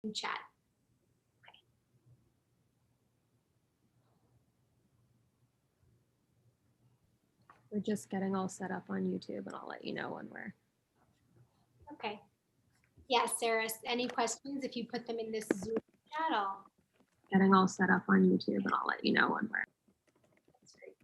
in chat. We're just getting all set up on YouTube, and I'll let you know when we're. Okay. Yeah, Sarah, any questions? If you put them in this Zoom chat, I'll. Getting all set up on YouTube, and I'll let you know when we're. That's great.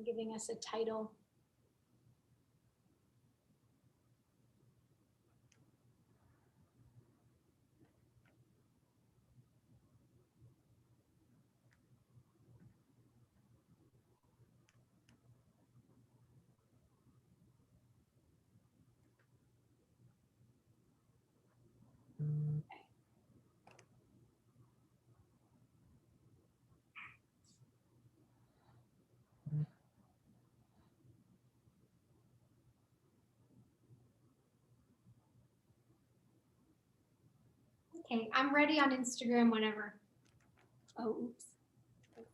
Giving us a title. Okay, I'm ready on Instagram whenever. Oh, oops. Okay,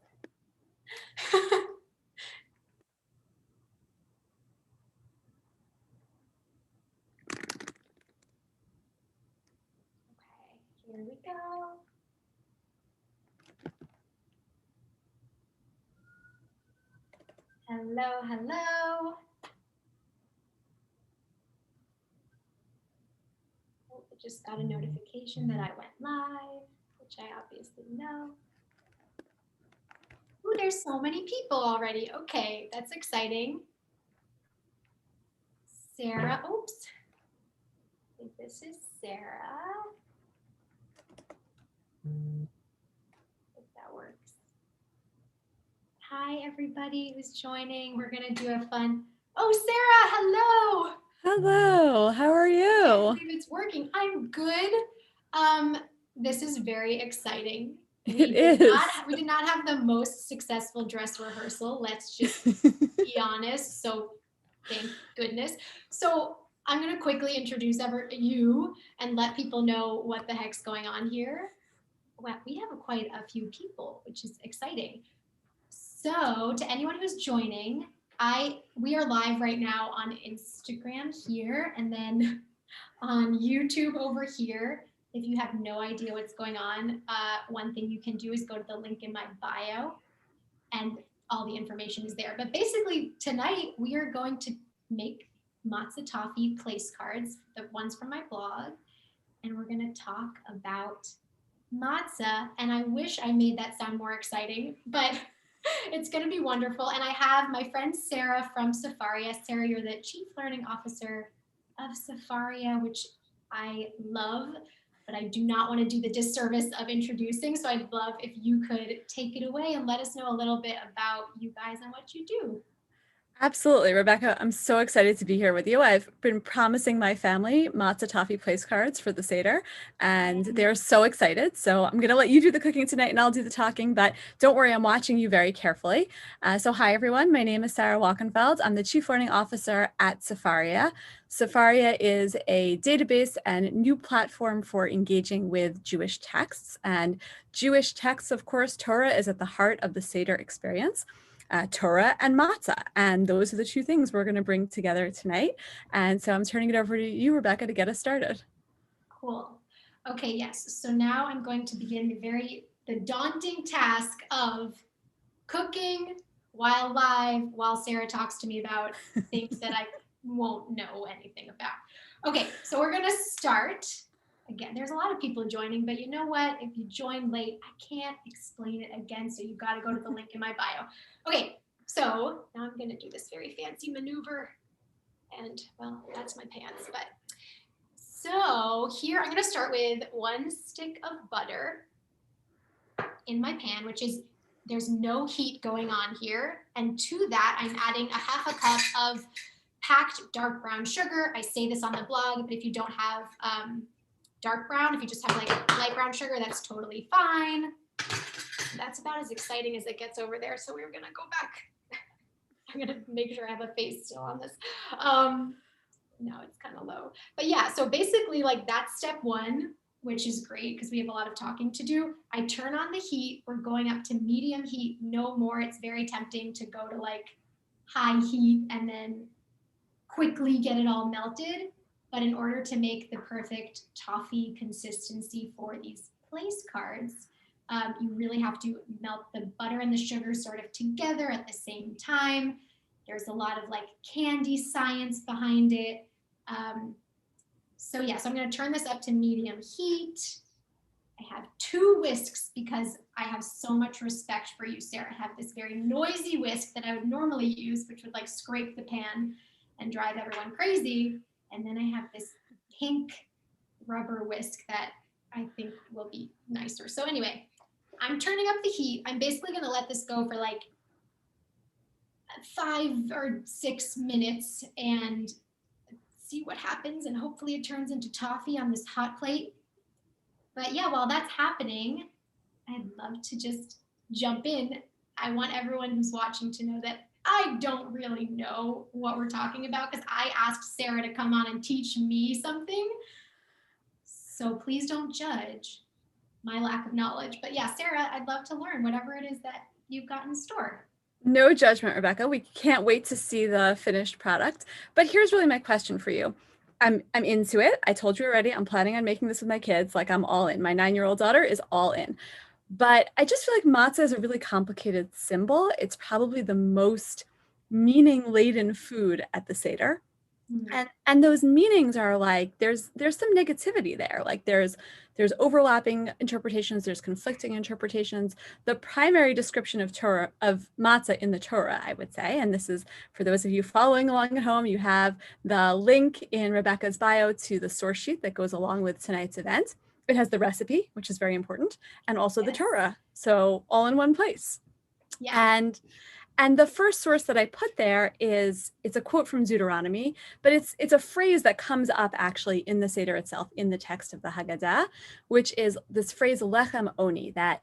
here we go. Hello, hello. Oh, I just got a notification that I went live, which I obviously know. Ooh, there's so many people already. Okay, that's exciting. Sarah, oops. I think this is Sarah. If that works. Hi, everybody who's joining. We're gonna do a fun. Oh, Sarah, hello. Hello, how are you? I can't believe it's working. I'm good. This is very exciting. We did not have the most successful dress rehearsal. Let's just be honest. So thank goodness. So I'm going to quickly introduce you and let people know what the heck's going on here. Well, we have quite a few people, which is exciting. So to anyone who's joining, we are live right now on Instagram here, and then on YouTube over here. If you have no idea what's going on, one thing you can do is go to the link in my bio, and all the information is there. But basically tonight we are going to make matzo toffee place cards, the ones from my blog, and we're going to talk about matzah. And I wish I made that sound more exciting, but it's going to be wonderful. And I have my friend Sarah from Sefaria. Sarah, you're the Chief Learning Officer of Sefaria, which I love, but I do not want to do the disservice of introducing. So I'd love if you could take it away and let us know a little bit about you guys and what you do. Absolutely, Rebecca. I'm so excited to be here with you. I've been promising my family matzo toffee place cards for the Seder, and they're so excited. So I'm going to let you do the cooking tonight, and I'll do the talking, but don't worry, I'm watching you very carefully. So hi, everyone. My name is Sarah Walkenfeld. I'm the Chief Learning Officer at Sefaria. Sefaria is a database and new platform for engaging with Jewish texts. And Jewish texts, of course, Torah is at the heart of the Seder experience. Torah and matzah. And those are the two things we're going to bring together tonight. And so I'm turning it over to you, Rebecca, to get us started. Cool. Okay, yes. So now I'm going to begin the daunting task of cooking while live, while Sarah talks to me about things that I won't know anything about. Okay, so we're going to start again, there's a lot of people joining, but you know what? If you join late, I can't explain it again. So you've got to go to the link in my bio. Okay, so now I'm going to do this very fancy maneuver. And well, that's my pants. But so here I'm going to start with 1 stick of butter in my pan, which is, there's no heat going on here. And to that, I'm adding 1/2 cup of packed dark brown sugar. I say this on the blog, but if you don't have dark brown, if you just have like light brown sugar, that's totally fine. That's about as exciting as it gets over there. So we're gonna go back. I'm gonna make sure I have a face still on this. No, it's kind of low. But yeah, so basically like that's step 1, which is great because we have a lot of talking to do. I turn on the heat. We're going up to medium heat, no more. It's very tempting to go to like high heat and then quickly get it all melted. But in order to make the perfect toffee consistency for these place cards, you really have to melt the butter and the sugar sort of together at the same time. There's a lot of like candy science behind it. So yeah, so I'm going to turn this up to medium heat. I have 2 whisks because I have so much respect for you, Sarah. I have this very noisy whisk that I would normally use, which would like scrape the pan and drive everyone crazy. And then I have this pink rubber whisk that I think will be nicer. So anyway, I'm turning up the heat. I'm basically going to let this go for like 5 or 6 minutes and see what happens. And hopefully it turns into toffee on this hot plate. But yeah, while that's happening, I'd love to just jump in. I want everyone who's watching to know that I don't really know what we're talking about because I asked Sarah to come on and teach me something. So please don't judge my lack of knowledge. But yeah, Sarah, I'd love to learn whatever it is that you've got in store. No judgment, Rebekah. We can't wait to see the finished product. But here's really my question for you. I'm into it. I told you already, I'm planning on making this with my kids. Like I'm all in. My 9-year-old daughter is all in. But I just feel like matzah is a really complicated symbol. It's probably the most meaning-laden food at the Seder. And those meanings are like there's some negativity there. Like there's overlapping interpretations, there's conflicting interpretations. The primary description of Torah of matzah in the Torah, I would say, and this is for those of you following along at home, you have the link in Rebekah's bio to the source sheet that goes along with tonight's event. It has the recipe, which is very important, and also the Torah. So all in one place. Yeah. And the first source that I put there it's a quote from Deuteronomy, but it's a phrase that comes up actually in the Seder itself, in the text of the Haggadah, which is this phrase lechem oni, that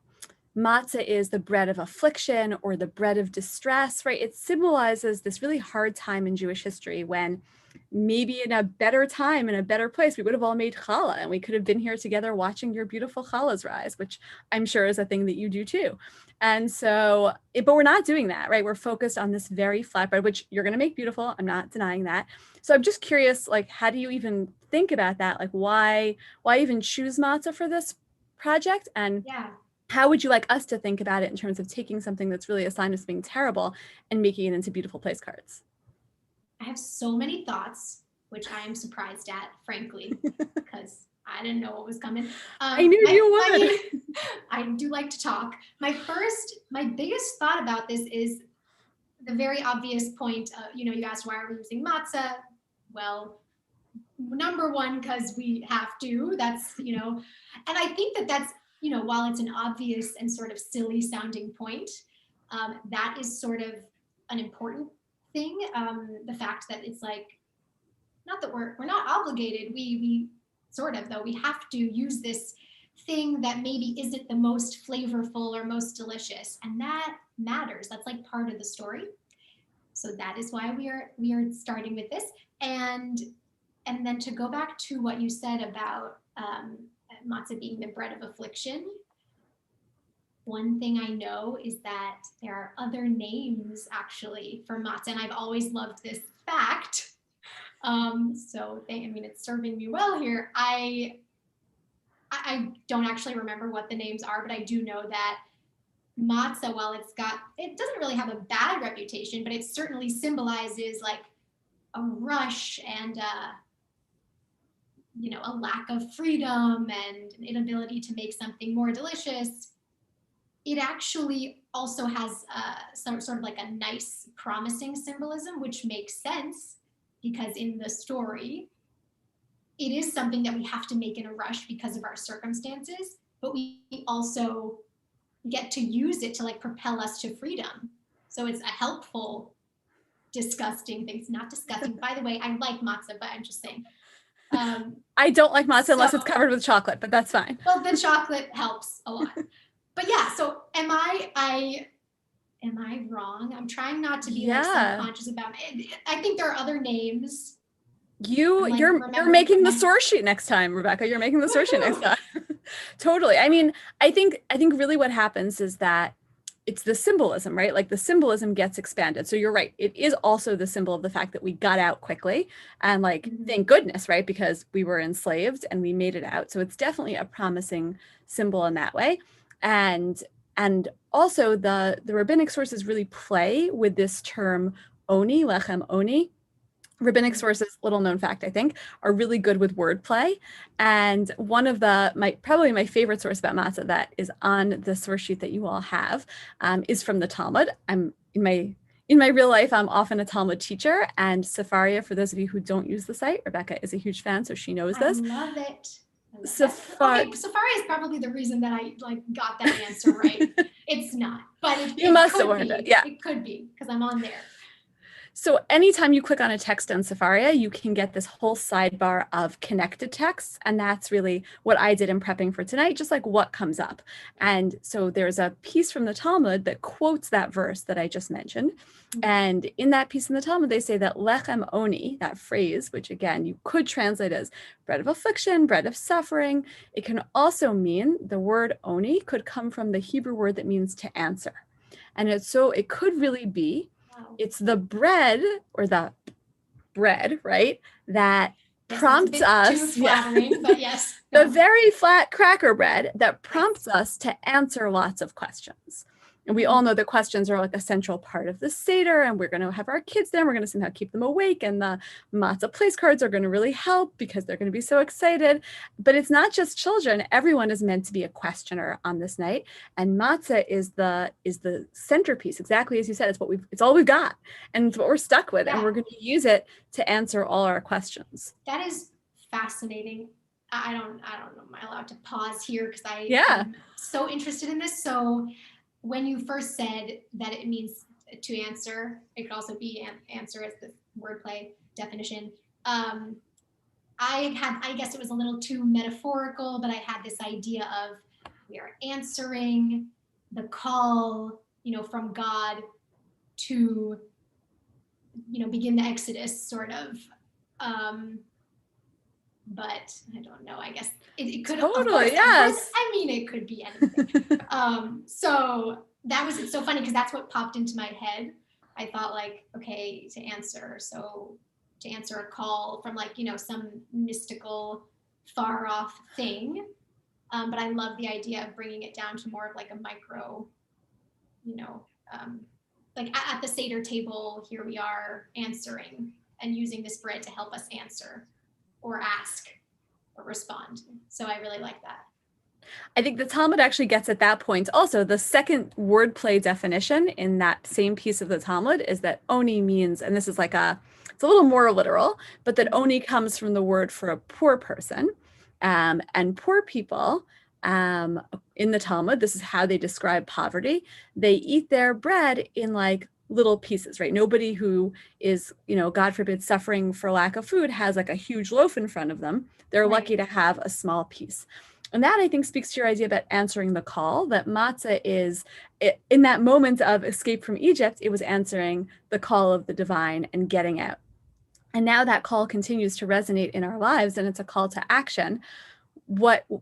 matzah is the bread of affliction or the bread of distress, right? It symbolizes this really hard time in Jewish history when maybe in a better time, in a better place, we would have all made challah and we could have been here together watching your beautiful challahs rise, which I'm sure is a thing that you do too. And so, but we're not doing that, right? We're focused on this very flat bread, which you're going to make beautiful. I'm not denying that. So I'm just curious, like, how do you even think about that? Like, why even choose matzah for this project? And how would you like us to think about it in terms of taking something that's really assigned as being terrible and making it into beautiful place cards? I have so many thoughts, which I am surprised at, frankly, because I didn't know what was coming. I knew you would. I do like to talk. My biggest thought about this is the very obvious point. You asked why are we using matzah? Well, number one, because we have to. That's and I think that's while it's an obvious and sort of silly sounding point, that is sort of an important thing. The fact that it's like, not that we're not obligated. We sort of, though, we have to use this thing that maybe isn't the most flavorful or most delicious, and that matters. That's like part of the story. So that is why we are starting with this. And then to go back to what you said about matzah being the bread of affliction, one thing I know is that there are other names actually for matzah, and I've always loved this fact. It's serving me well here. I don't actually remember what the names are, but I do know that matzah, while it doesn't really have a bad reputation, but it certainly symbolizes like a rush and a lack of freedom and an inability to make something more delicious, it actually also has some sort of like a nice, promising symbolism, which makes sense because in the story, it is something that we have to make in a rush because of our circumstances, but we also get to use it to like propel us to freedom. So it's a helpful, disgusting thing. It's not disgusting. By the way, I like matzah, but I'm just saying. I don't like matzah unless it's covered with chocolate, but that's fine. Well, the chocolate helps a lot. But yeah, so am I wrong? I'm trying not to be like self-conscious about it. I think there are other names. You're making the source sheet next time, Rebekah. You're making the source sheet next time. Totally. I mean, I think really what happens is that it's the symbolism, right? Like the symbolism gets expanded. So you're right. It is also the symbol of the fact that we got out quickly and like, thank goodness, right? Because we were enslaved and we made it out. So it's definitely a promising symbol in that way. And also the rabbinic sources really play with this term oni, lechem oni. Rabbinic sources, little known fact, I think, are really good with wordplay. And one of probably my favorite source about matzah that is on the source sheet that you all have is from the Talmud. I'm in my real life, I'm often a Talmud teacher, and Sefaria, for those of you who don't use the site, Rebekah is a huge fan, so she knows this. I love it. Sefaria is probably the reason that I like got that answer right. It's not, but you must have learned it. Yeah, it could be because I'm on there. So anytime you click on a text on Sefaria, you can get this whole sidebar of connected texts. And that's really what I did in prepping for tonight, just like what comes up. And so there's a piece from the Talmud that quotes that verse that I just mentioned. And in that piece in the Talmud, they say that lechem oni, that phrase, which again, you could translate as bread of affliction, bread of suffering. It can also mean, the word oni could come from the Hebrew word that means to answer. And it could really be, it's the bread or the bread, right? That prompts us. Too flattering, but yes. The very flat cracker bread that prompts us to answer lots of questions. And we all know that questions are like a central part of the Seder, and we're going to have our kids there. We're going to somehow keep them awake, and the matzah place cards are going to really help because they're going to be so excited. But it's not just children. Everyone is meant to be a questioner on this night, and matzah is the centerpiece. Exactly as you said, it's all we've got, and it's what we're stuck with, and we're going to use it to answer all our questions. That is fascinating. I don't know. Am I allowed to pause here because I'm so interested in this? So when you first said that it means to answer, it could also be answer as the wordplay definition. I guess it was a little too metaphorical, but I had this idea of we are answering the call, from God to, begin the Exodus sort of. But I don't know, I guess it could totally, yes. I mean, it could be anything. So that was so funny because that's what popped into my head. I thought like, okay, to answer a call from like, some mystical far off thing. But I love the idea of bringing it down to more of like a micro, like at the Seder table, here we are answering and using this bread to help us answer or ask or respond. So I really like that. I think the Talmud actually gets at that point. Also, the second wordplay definition in that same piece of the Talmud is that oni means, and this is like it's a little more literal, but that oni comes from the word for a poor person. And poor people in the Talmud, this is how they describe poverty. They eat their bread in like little pieces, right? Nobody who is, God forbid, suffering for lack of food has like a huge loaf in front of them. They're lucky to have a small piece. And that, I think, speaks to your idea about answering the call, that matzah is, in that moment of escape from Egypt, it was answering the call of the divine and getting out. And now that call continues to resonate in our lives, and it's a call to action.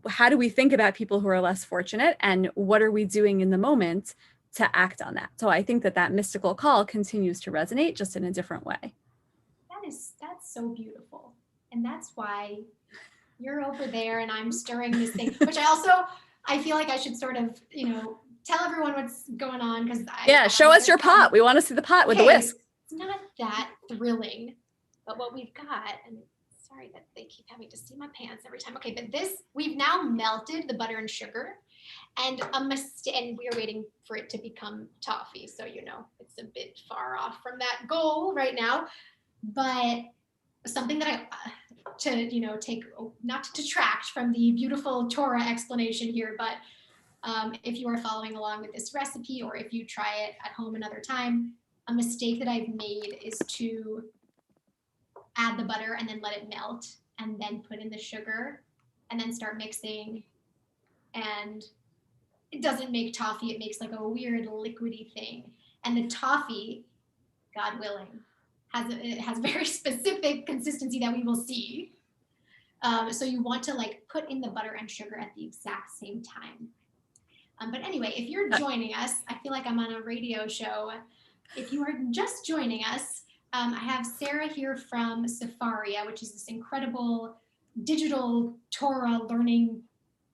How do we think about people who are less fortunate, and what are we doing in the moment to act on that? So I think that mystical call continues to resonate, just in a different way. That's so beautiful. And that's why you're over there and I'm stirring this thing, which I feel like I should sort of, tell everyone what's going on. Show us your pot. We want to see the pot with the whisk. It's not that thrilling, but what we've got, and sorry that they keep having to see my pants every time. Okay, but this, we've now melted the butter and sugar, and and we are waiting for it to become toffee. So, it's a bit far off from that goal right now, but something that take, not to detract from the beautiful Torah explanation here, but if you are following along with this recipe, or if you try it at home another time, a mistake that I've made is to add the butter and then let it melt, and then put in the sugar and then start mixing. And it doesn't make toffee. It makes like a weird liquidy thing. And the toffee, God willing, has a very specific consistency that we will see. So you want to like put in the butter and sugar at the exact same time. But anyway, if you're joining us, I feel like I'm on a radio show. If you are just joining us, I have Sarah here from Sefaria, which is this incredible digital Torah learning,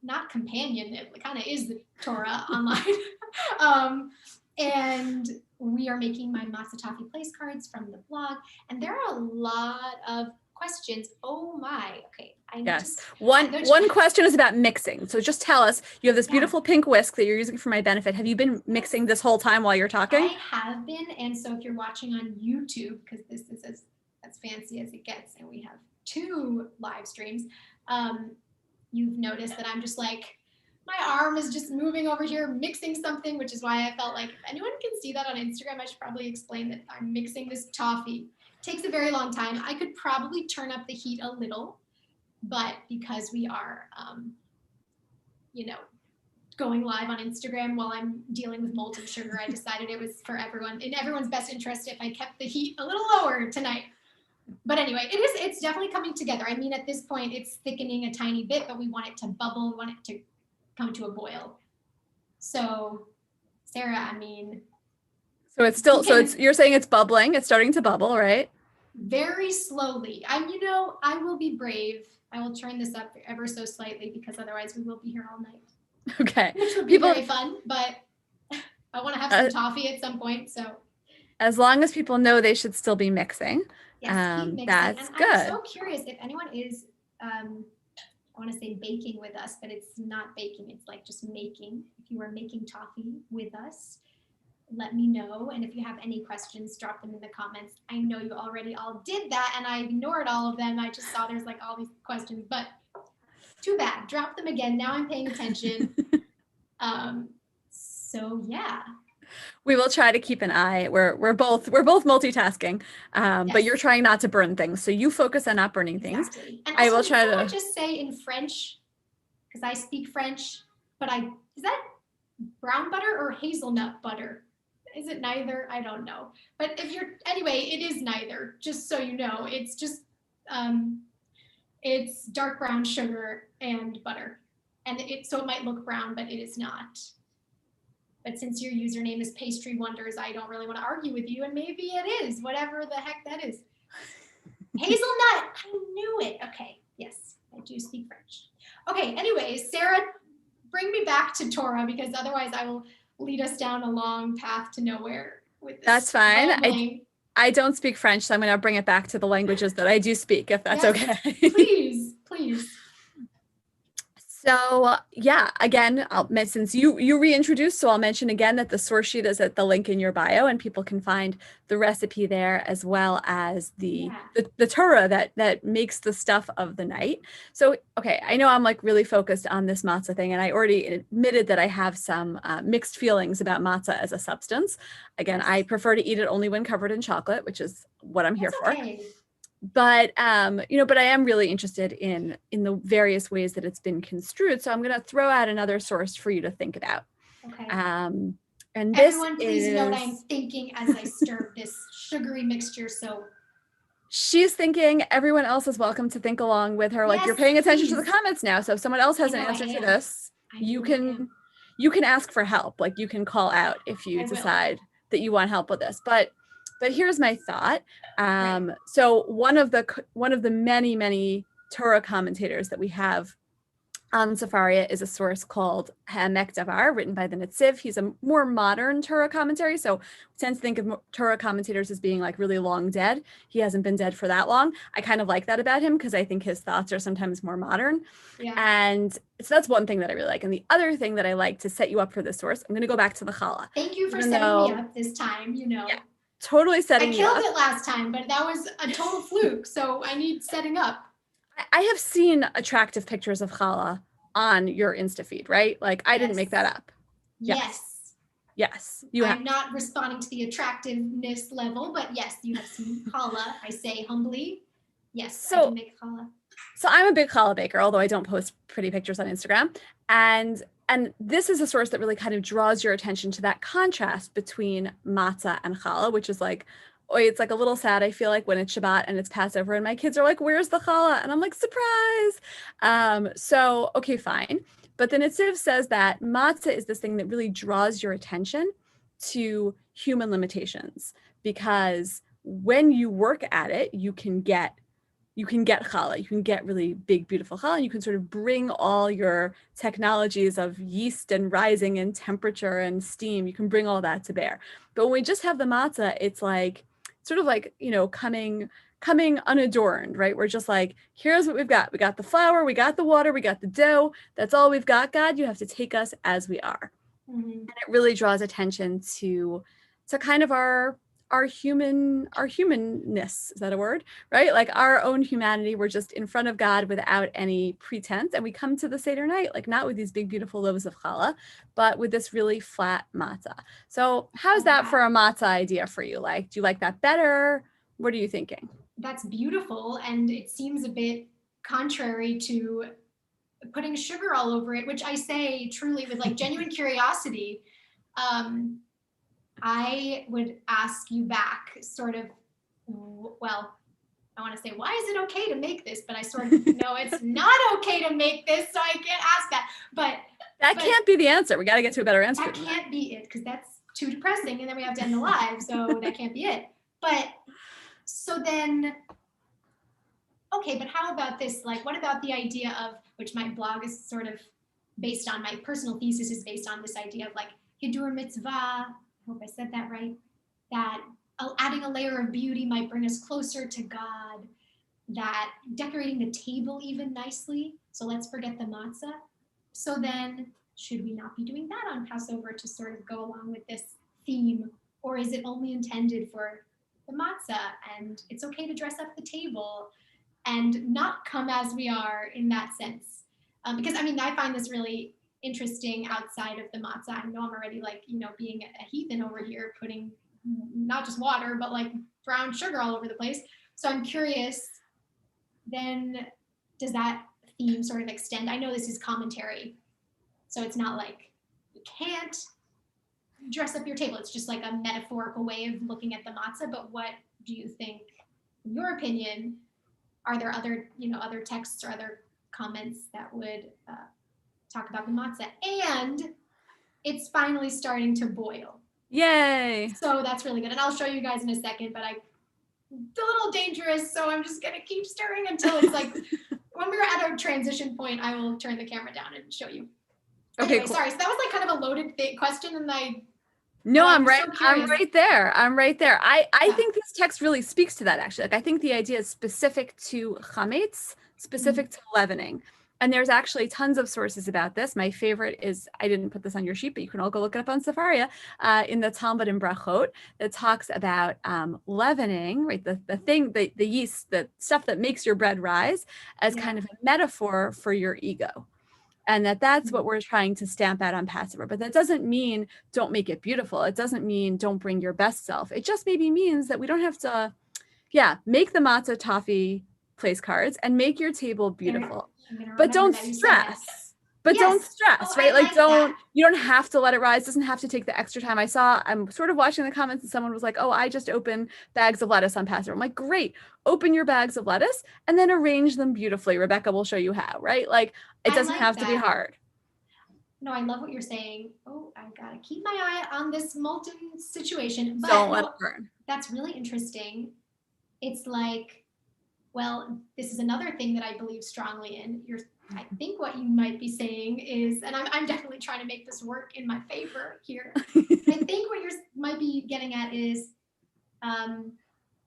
not companion, it kind of is the Torah online. And we are making my matzah toffee place cards from the blog. And there are a lot of questions. Oh my, okay. Yes. One question is about mixing. So just tell us, you have this beautiful pink whisk that you're using for my benefit. Have you been mixing this whole time while you're talking? I have been. And so if you're watching on YouTube, because this is as fancy as it gets, and we have 2 live streams, you've noticed that I'm just like, my arm is just moving over here, mixing something, which is why I felt like if anyone can see that on Instagram, I should probably explain that I'm mixing this toffee. It takes a very long time. I could probably turn up the heat a little, but because we are, going live on Instagram while I'm dealing with molten sugar, I decided it was for everyone, in everyone's best interest, if I kept the heat a little lower tonight. But anyway, it's definitely coming together. I mean, at this point, it's thickening a tiny bit, but we want it to bubble. We want it to come to a boil. So, Sarah, I mean. So it's still, you're saying it's bubbling. It's starting to bubble, right? Very slowly. I will be brave. I will turn this up ever so slightly, because otherwise we will be here all night. Okay. Which would be very fun, but I want to have some toffee at some point. So as long as people know they should still be mixing, yes, keep mixing. That's and good. I'm so curious if anyone is, I want to say baking with us, but it's not baking. It's like just making. If you are making toffee with us, let me know. And if you have any questions, drop them in the comments. I know you already all did that, and I ignored all of them. I just saw there's like all these questions, but too bad. Drop them again. Now I'm paying attention. So yeah. We will try to keep an eye. We're both multitasking, Yes. But you're trying not to burn things. So you focus on not burning things. Exactly. And I will also, try can I to just say in French, because I speak French, but is that brown butter or hazelnut butter? Is it neither? I don't know. But anyway, it is neither, just so you know. It's just, it's dark brown sugar and butter. And so it might look brown, but it is not. But since your username is Pastry Wonders, I don't really want to argue with you, and maybe it is, whatever the heck that is. Hazelnut, I knew it. Okay, yes, I do speak French. Okay, anyways, Sarah, bring me back to Torah, because otherwise I will lead us down a long path to nowhere with this. That's fine. I don't speak French, so I'm going to bring it back to the languages that I do speak, if that's okay. Please, please. So yeah, again, since you reintroduced, so I'll mention again that the source sheet is at the link in your bio, and people can find the recipe there, as well as the Torah that makes the stuff of the night. So, okay, I know I'm like really focused on this matzah thing, and I already admitted that I have some mixed feelings about matzah as a substance. Again, I prefer to eat it only when covered in chocolate, which is what I'm here for. But but I am really interested in the various ways that it's been construed. So I'm going to throw out another source for you to think about. Okay. And everyone, please know what I'm thinking as I stir this sugary mixture. So she's thinking. Everyone else is welcome to think along with her. Like, yes, you're paying attention please. to the comments now. So if someone else has an answer to this, you can ask for help. Like, you can call out if you decide that you want help with this. But here's my thought. So one of the many Torah commentators that we have on Sefaria is a source called Hamek Davar, written by the Netziv. He's a more modern Torah commentary, so we tend to think of Torah commentators as being like really long dead. He hasn't been dead for that long. I kind of like that about him because I think his thoughts are sometimes more modern. Yeah. And so that's one thing that I really like. And the other thing that I like to set you up for this source, I'm going to go back to the challah. Thank you for setting me up this time, you know. Yeah, totally setting you up. I killed it last time, but that was a total fluke, so I need setting up. I have seen attractive pictures of challah on your Insta feed, right? Like I didn't make that up. Yes. Yes. I'm not responding to the attractiveness level, but yes, you have seen challah. I say humbly, yes, I can make challah. So I'm a big challah baker, although I don't post pretty pictures on Instagram. And this is a source that really kind of draws your attention to that contrast between matzah and challah, which is like, it's like a little sad, I feel like, when it's Shabbat and it's Passover and my kids are like, where's the challah? And I'm like, surprise. So, okay, fine. But the Netziv says that matzah is this thing that really draws your attention to human limitations, because when you work at it, you can get challah, you can get really big, beautiful challah, and you can sort of bring all your technologies of yeast and rising and temperature and steam, you can bring all that to bear. But when we just have the matzah, it's like, sort of like, you know, coming unadorned, right? We're just like, here's what we've got. We got the flour, we got the water, we got the dough. That's all we've got, God. You have to take us as we are. Mm-hmm. And it really draws attention to kind of our humanness, is that a word? Right? Like our own humanity. We're just in front of God without any pretense. And we come to the Seder night, like not with these big, beautiful loaves of challah, but with this really flat matzah. So how's that for a matzah idea for you? Like, do you like that better? What are you thinking? That's beautiful. And it seems a bit contrary to putting sugar all over it, which I say truly with like genuine curiosity. I would ask you back sort of, well, I want to say, why is it okay to make this? But I sort of know it's not okay to make this, so I can't ask that. But that can't be the answer. We got to get to a better answer. That can't be it, because that's too depressing, and then we have to end the live, so that can't be it. But so then, okay, but how about this? Like, what about the idea of, which my blog is sort of based on, my personal thesis is based on this idea of like Hidur Mitzvah, I hope I said that right, that adding a layer of beauty might bring us closer to God, that decorating the table even nicely, so let's forget the matzah. So then, should we not be doing that on Passover to sort of go along with this theme, or is it only intended for the matzah, and it's okay to dress up the table and not come as we are in that sense? Because I mean, I find this really interesting outside of the matzah. I know I'm already like, you know, being a heathen over here, putting not just water, but like brown sugar all over the place. So I'm curious, then does that theme sort of extend? I know this is commentary, so it's not like you can't dress up your table. It's just like a metaphorical way of looking at the matzah. But what do you think, in your opinion, are there other, you know, other texts or other comments that would talk about the matzah? And it's finally starting to boil. Yay! So that's really good. And I'll show you guys in a second, but it's a little dangerous, so I'm just gonna keep stirring until it's like, when we're at a transition point, I will turn the camera down and show you. Okay, anyway, cool. Sorry, so that was like kind of a loaded question, and I'm right there. I think this text really speaks to that, actually. Like, I think the idea is specific to chametz, specific to leavening. And there's actually tons of sources about this. My favorite is, I didn't put this on your sheet, but you can all go look it up on Sefaria, in the Talmud in Brachot, that talks about leavening, right? The yeast, the stuff that makes your bread rise, as kind of a metaphor for your ego. And that's what we're trying to stamp out on Passover. But that doesn't mean don't make it beautiful. It doesn't mean don't bring your best self. It just maybe means that we don't have to, make the matzah toffee place cards and make your table beautiful. But don't stress. Don't stress, right? Like you don't have to let it rise. It doesn't have to take the extra time. I'm sort of watching the comments, and someone was like, oh, I just opened bags of lettuce on Passover. I'm like, great, open your bags of lettuce and then arrange them beautifully. Rebekah will show you how, right? Like it doesn't have to be hard. No, I love what you're saying. Oh, I gotta keep my eye on this molten situation. But don't let it burn. That's really interesting. It's like, well, this is another thing that I believe strongly in. You're I think what you might be saying is, and I'm definitely trying to make this work in my favor here. I think what you might be getting at is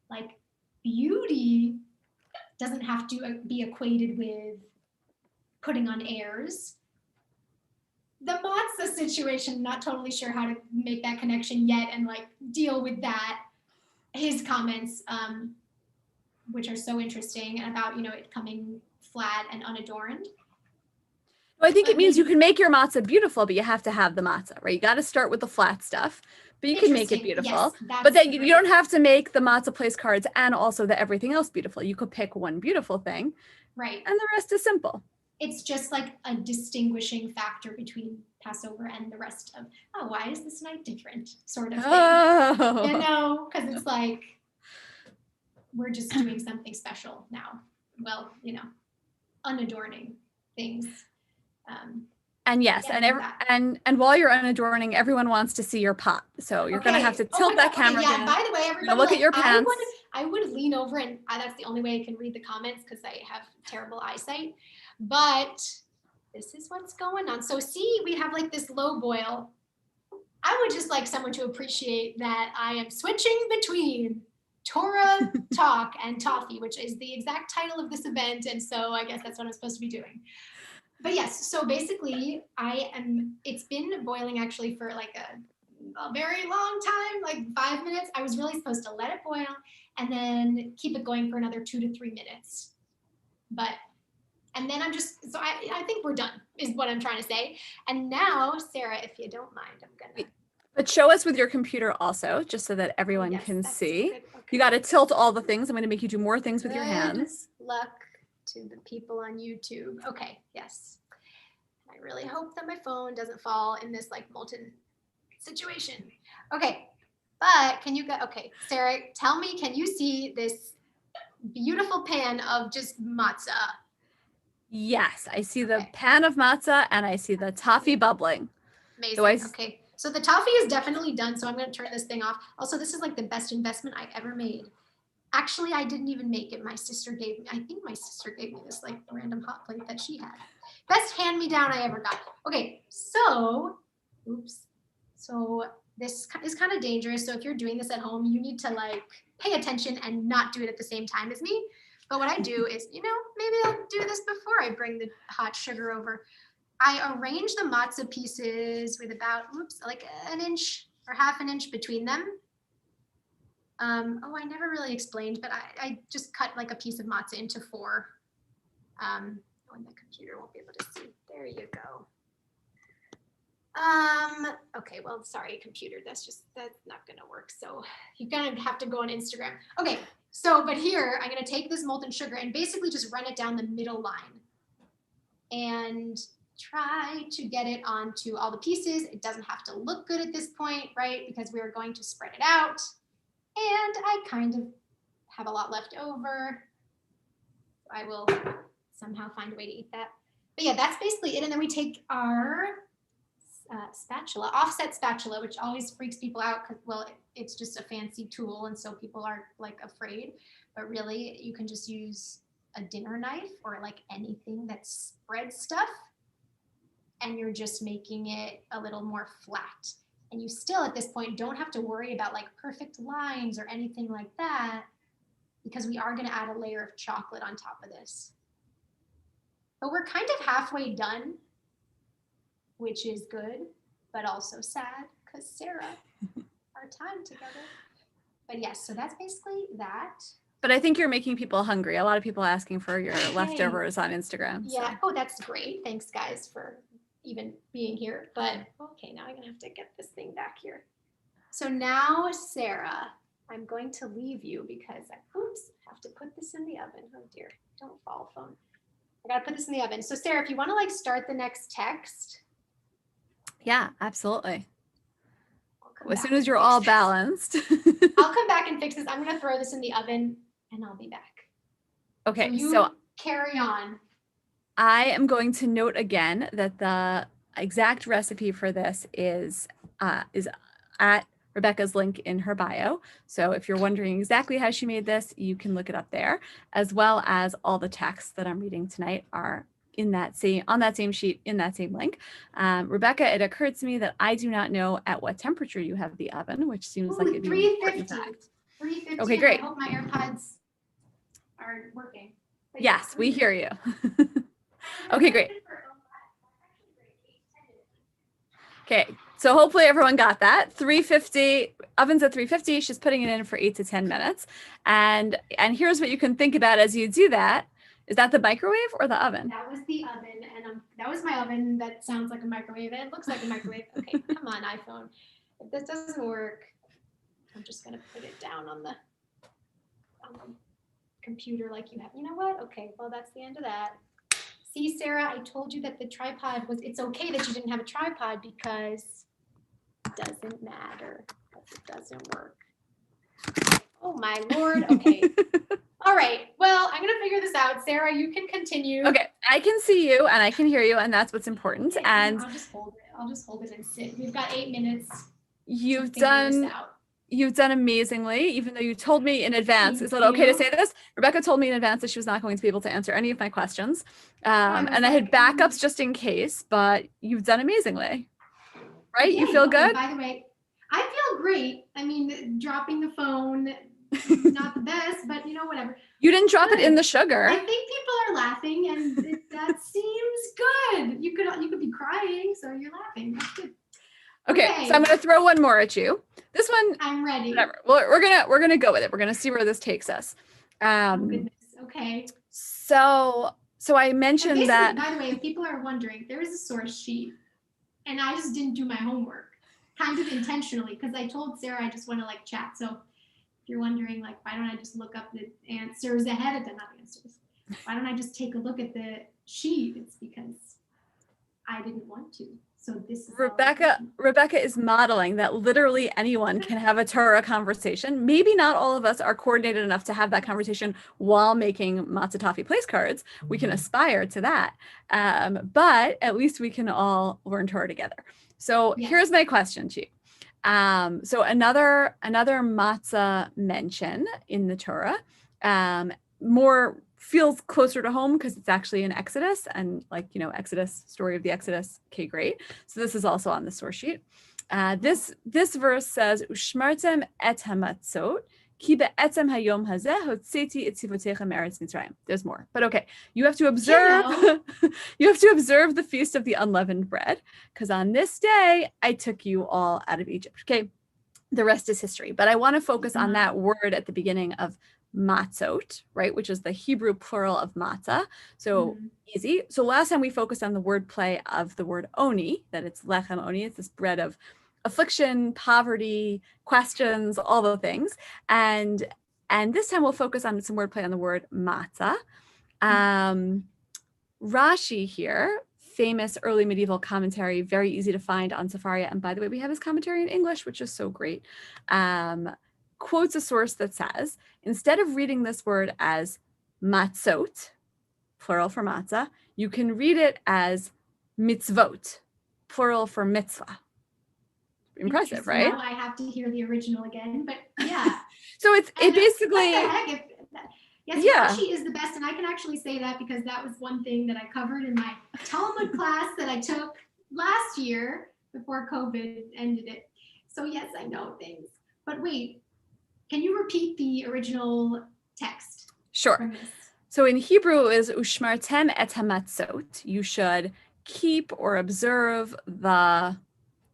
like beauty doesn't have to be equated with putting on airs. The matzah situation, not totally sure how to make that connection yet and like deal with that. His comments, which are so interesting about, it coming flat and unadorned. I think it means you can make your matzah beautiful, but you have to have the matzah, right? You got to start with the flat stuff, but you can make it beautiful. Yes, but then you don't have to make the matzah place cards and also the everything else beautiful. You could pick one beautiful thing, right? And the rest is simple. It's just like a distinguishing factor between Passover and the rest of, why is this night different, sort of thing. Because it's like, we're just doing something special now. Well, unadorning things. And yes, and while you're unadorning, everyone wants to see your pot. So you're going to have to tilt that camera down. By the way, everybody, look at your pants. I would lean over, and that's the only way I can read the comments because I have terrible eyesight. But this is what's going on. So see, we have like this low boil. I would just like someone to appreciate that I am switching between Torah talk and Toffee, which is the exact title of this event. And so I guess that's what I'm supposed to be doing. But yes, so basically it's been boiling actually for like a very long time, like 5 minutes. I was really supposed to let it boil and then keep it going for another 2 to 3 minutes. And then I think we're done is what I'm trying to say. And now, Sarah, if you don't mind, I'm gonna. But show us with your computer also, just so that everyone can see. Okay. You got to tilt all the things. I'm going to make you do more things with your hands. Luck to the people on YouTube. Okay, yes. I really hope that my phone doesn't fall in this like molten situation. Okay, but okay, Sarah, tell me, can you see this beautiful pan of just matzah? Yes, I see the pan of matzah and I see the toffee bubbling. Amazing. Okay, so the toffee is definitely done. So I'm going to turn this thing off. Also, this is like the best investment I ever made. Actually, I didn't even make it. I think my sister gave me this like random hot plate that she had. Best hand-me-down I ever got. Okay, so, oops. So this is kind of dangerous. So if you're doing this at home, you need to like pay attention and not do it at the same time as me. But what I do is, maybe I'll do this before I bring the hot sugar over. I arrange the matzah pieces with about, like an inch or half an inch between them. I never really explained, but I just cut like a piece of matzah into 4. And the computer won't be able to see. There you go. Okay, well, sorry, computer. That's not gonna work. So you're gonna have to go on Instagram. Okay, so, but here, I'm gonna take this molten sugar and basically just run it down the middle line. And try to get it onto all the pieces. It doesn't have to look good at this point, right? Because we're going to spread it out. And I kind of have a lot left over. I will somehow find a way to eat that. But yeah, that's basically it. And then we take our offset spatula, which always freaks people out because, well, it's just a fancy tool. And so people are like afraid, but really you can just use a dinner knife or like anything that spreads stuff. And you're just making it a little more flat. And you still, at this point, don't have to worry about like perfect lines or anything like that, because we are going to add a layer of chocolate on top of this. But we're kind of halfway done, which is good, but also sad, because Sarah, our time together. But yes, so that's basically that. But I think you're making people hungry. A lot of people asking for your leftovers on Instagram. Yeah. So. Oh, that's great. Thanks, guys, for even being here. But okay, now I'm gonna have to get this thing back here. So now, Sarah, I'm going to leave you because I have to put this in the oven. Oh dear, don't fall, phone. I gotta put this in the oven. So Sarah, if you want to like start the next text. Yeah, absolutely. As soon as you're all balanced. I'll come back and fix this. I'm gonna throw this in the oven and I'll be back. Okay, so carry on. I am going to note again that the exact recipe for this is at Rebekah's link in her bio. So if you're wondering exactly how she made this, you can look it up there, as well as all the texts that I'm reading tonight are in that same on that same sheet in that same link. Rebekah, it occurred to me that I do not know at what temperature you have the oven, which seems like it'd be an important 350. fact. 350. Okay, great. I hope my AirPods are working. But Yes, we hear you. Okay, great. Okay, so hopefully everyone got that. 350, oven's at 350. She's putting it in for 8 to 10 minutes. And here's what you can think about as you do that. Is that the microwave or the oven? That was the oven, and that was my oven. That sounds like a microwave. It looks like a microwave. Okay, come on, iPhone. If this doesn't work, I'm just gonna put it down on the computer like you have. You know what? Okay, well, that's the end of that. See, Sarah, I told you that the tripod was, it's okay that you didn't have a tripod because it doesn't matter, because it doesn't work. Oh my Lord, okay. All right, well, I'm gonna figure this out. Sarah, you can continue. Okay, I can see you and I can hear you, and that's what's important. Okay, and I'll just hold it. I'll just hold it and sit. We've got 8 minutes. You've to figure this done out. You've done amazingly, even though you told me in advance. Is that okay to say this? Rebekah told me in advance that she was not going to be able to answer any of my questions. And I had backups just in case, but you've done amazingly. Right? Okay, you feel good? By the way, I feel great. I mean, dropping the phone, not the best, but you know, whatever. You didn't drop it in the sugar. I think people are laughing, and that seems good. You could be crying, so you're laughing. That's good. Okay, so I'm going to throw one more at you. This one, I'm ready. Whatever. Well, we're gonna go with it. We're gonna see where this takes us. Oh, goodness. Okay. So I mentioned that. By the way, if people are wondering, there is a source sheet, and I just didn't do my homework, kind of intentionally, because I told Sarah I just want to like chat. So if you're wondering, like, why don't I just look up the answers ahead of time? Not answers. Why don't I just take a look at the sheet? It's because I didn't want to. So this is Rebekah is modeling that literally anyone can have a Torah conversation. Maybe not all of us are coordinated enough to have that conversation while making matzah toffee place cards. We can aspire to that, but at least we can all learn Torah together. So here's my question to you. So another matzah mention in the Torah, more feels closer to home because it's actually in Exodus, and like, you know, Exodus, story of the Exodus. Okay, great. So this is also on the source sheet. This verse says, "Ushmartem et hamatzot, ki be'etzem hayom hazeh hotzeti et tzivotecha me'eretz Mitzrayim." There's more, but okay. You have to observe. You have to observe the feast of the unleavened bread, because on this day I took you all out of Egypt. Okay, the rest is history. But I want to focus on that word at the beginning of matzot, right, which is the Hebrew plural of matzah. So easy. So last time we focused on the word play of the word oni, that it's lechem oni, it's this bread of affliction, poverty, questions, all the things. And this time we'll focus on some wordplay on the word matzah. Rashi here, famous early medieval commentary, very easy to find on Sefaria. And by the way, we have his commentary in English, which is so great. Quotes a source that says, instead of reading this word as matzot, plural for matzah, you can read it as mitzvot, plural for mitzvah. Impressive, right? Now I have to hear the original again, but yeah. So it basically. Yes, Rashi is the best, and I can actually say that because that was one thing that I covered in my Talmud class that I took last year before COVID ended it. So yes, I know things. But wait, can you repeat the original text? Sure. So in Hebrew is ushmartem et hamatzot. You should keep or observe the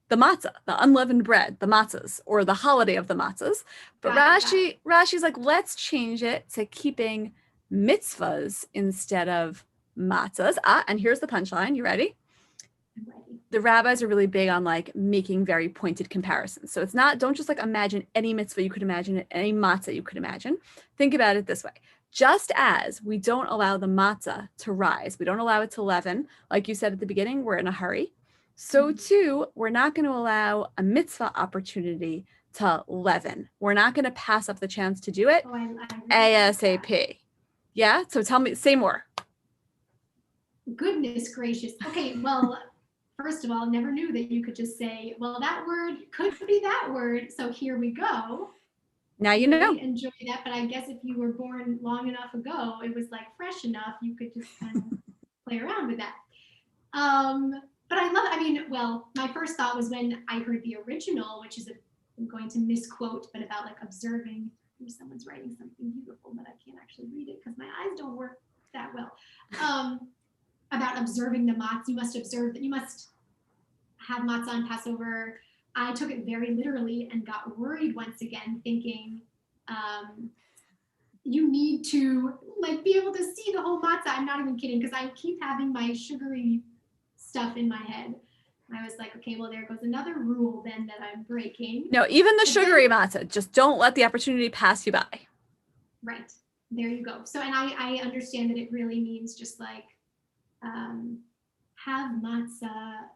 matzah, the unleavened bread, the matzahs, or the holiday of the matzahs. But Rashi's like, let's change it to keeping mitzvahs instead of matzahs. And here's the punchline. You ready? I'm ready. The rabbis are really big on like making very pointed comparisons. So it's not, don't just like imagine any mitzvah you could imagine, any matzah you could imagine. Think about it this way. Just as we don't allow the matzah to rise, we don't allow it to leaven, like you said at the beginning, we're in a hurry. So too, we're not going to allow a mitzvah opportunity to leaven. We're not going to pass up the chance to do it ASAP. Yeah? So tell me, say more. Goodness gracious. Okay, well, first of all, never knew that you could just say, well, that word could be that word. So here we go. Now you know. Really enjoy that, but I guess if you were born long enough ago, it was like fresh enough, you could just kind of play around with that. But my first thought was when I heard the original, which is I'm going to misquote, but about like observing. Someone's writing something beautiful, but I can't actually read it because my eyes don't work that well. About observing the matzah, you must observe that you must have matzah on Passover. I took it very literally and got worried once again, thinking you need to like be able to see the whole matzah. I'm not even kidding, because I keep having my sugary stuff in my head. I was like, okay, well, there goes another rule then that I'm breaking. No, even the sugary matzah, just don't let the opportunity pass you by. Right. There you go. So, and I understand that it really means just like have matzah,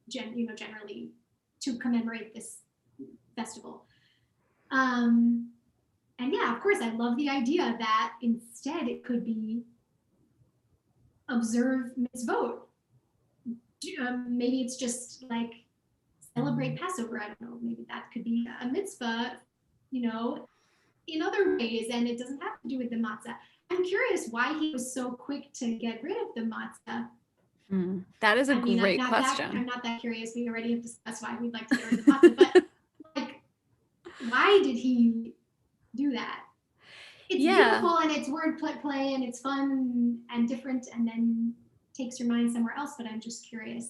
generally to commemorate this festival. And yeah, of course, I love the idea that instead it could be observe mitzvot. Maybe it's just like celebrate Passover. I don't know. Maybe that could be a mitzvah, in other ways, and it doesn't have to do with the matzah. I'm curious why he was so quick to get rid of the matzah. That is a great question. I'm not that curious. We already have discussed why we'd like to get rid of the matzah, but like, why did he do that? It's beautiful and it's word play and it's fun and different, and then takes your mind somewhere else. But I'm just curious,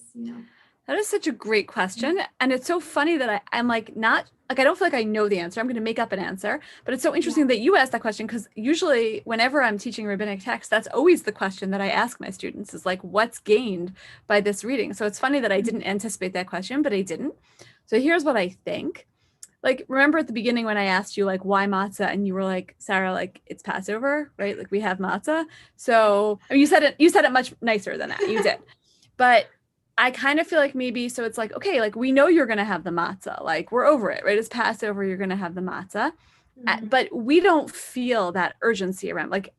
That is such a great question. And it's so funny that I'm like, I don't feel like I know the answer. I'm going to make up an answer, but it's so interesting that you asked that question, because usually whenever I'm teaching rabbinic text, that's always the question that I ask my students is like, what's gained by this reading? So it's funny that I didn't anticipate that question, but I didn't. So here's what I think. Like, remember at the beginning when I asked you like, why matzah? And you were like, Sarah, like it's Passover, right? Like we have matzah. So I mean, you said it much nicer than that. You did. But I kind of feel like maybe, so it's like, okay, like we know you're going to have the matzah, like we're over it, right? It's Passover, you're going to have the matzah, but we don't feel that urgency around like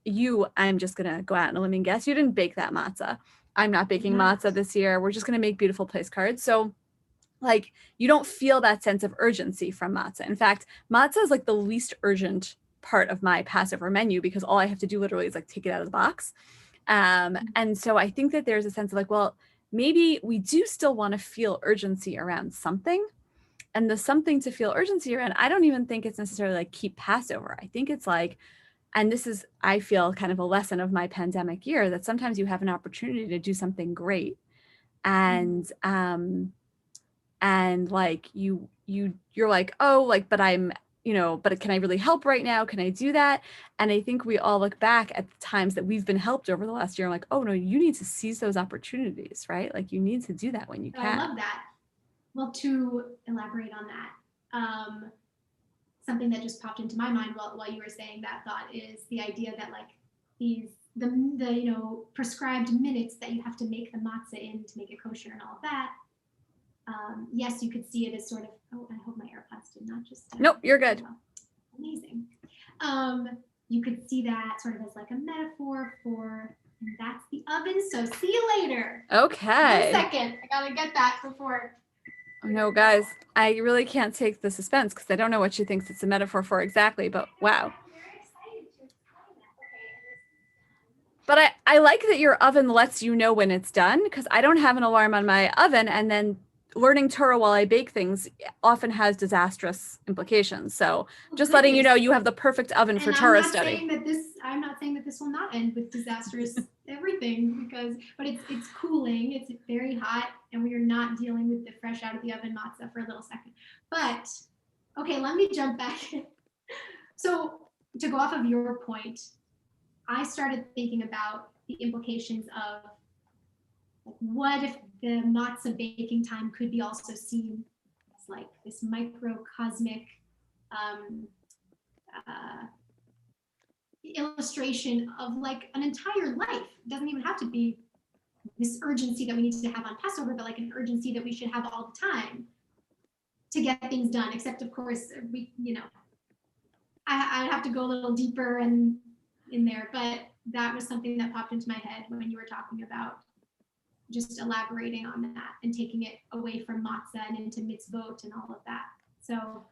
I'm just going to go out on a limb and guess you didn't bake that matzah. I'm not baking matzah this year. We're just going to make beautiful place cards. So like, you don't feel that sense of urgency from matzah. In fact, matzah is like the least urgent part of my Passover menu, because all I have to do literally is like take it out of the box. And so I think that there's a sense of like, well, maybe we do still want to feel urgency around something. And the something to feel urgency around, I don't even think it's necessarily like keep Passover. I think it's like, and this is, I feel kind of a lesson of my pandemic year, that sometimes you have an opportunity to do something great. And like you're like, oh, like, but I'm, but can I really help right now? Can I do that? And I think we all look back at the times that we've been helped over the last year, like, oh no, you need to seize those opportunities, right? Like you need to do that when you can. I love that. Well, to elaborate on that, something that just popped into my mind while you were saying that thought is the idea that like the prescribed minutes that you have to make the matzah in to make it kosher and all of that. Yes, you could see it as sort of, oh, I hope my AirPods did not just. Nope, you're good. Well. Amazing. You could see that sort of as like a metaphor for, and that's the oven, so see you later. Okay. 1 second, I gotta get that before. Oh, no, guys, I really can't take the suspense because I don't know what she thinks it's a metaphor for exactly, but wow. But I like that your oven lets you know when it's done, because I don't have an alarm on my oven, and then learning Torah while I bake things often has disastrous implications. So just letting you know, you have the perfect oven for Torah study. I'm not saying that this will not end with disastrous everything, but it's cooling, it's very hot, and we are not dealing with the fresh out of the oven matzah for a little second. But okay, let me jump back. So to go off of your point, I started thinking about the implications of like, what if the matzah baking time could be also seen as like this microcosmic illustration of like an entire life. It doesn't even have to be this urgency that we need to have on Passover, but like an urgency that we should have all the time to get things done. Except of course, I'd have to go a little deeper and in there, but that was something that popped into my head when you were talking about just elaborating on that and taking it away from matzah and into mitzvot and all of that. So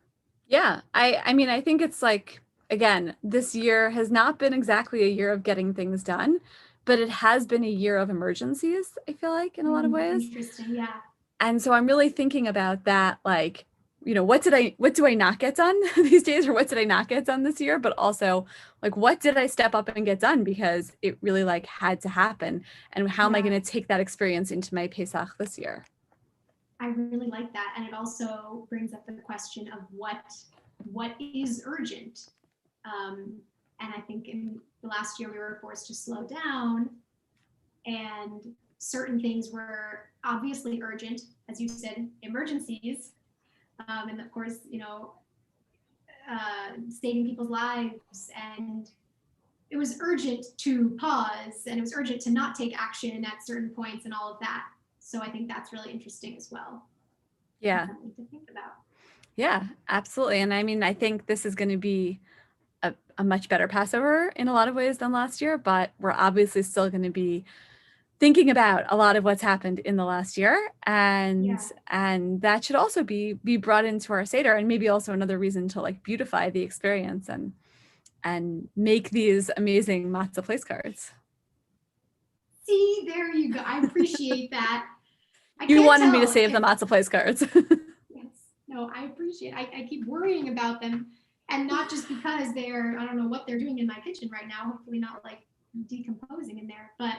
yeah, I mean, I think it's like, again, this year has not been exactly a year of getting things done, but it has been a year of emergencies, I feel like, in a lot of ways. Interesting, yeah. And so I'm really thinking about that, like, what do I not get done these days, or what did I not get done this year? But also, like, what did I step up and get done because it really like had to happen? And how am I going to take that experience into my Pesach this year? I really like that. And it also brings up the question of what is urgent. And I think in the last year we were forced to slow down, and certain things were obviously urgent, as you said, emergencies. And of course, saving people's lives, and it was urgent to pause, and it was urgent to not take action at certain points and all of that. So I think that's really interesting as well. Yeah. Something to think about. Yeah, absolutely. And I mean, I think this is going to be a much better Passover in a lot of ways than last year, but we're obviously still going to be thinking about a lot of what's happened in the last year, and that should also be brought into our Seder, and maybe also another reason to like beautify the experience and make these amazing matzah place cards. See, there you go. I appreciate that. You wanted me to save the matzah place cards. Yes. No, I appreciate it. I keep worrying about them, and not just because they're, I don't know what they're doing in my kitchen right now, hopefully not like decomposing in there, but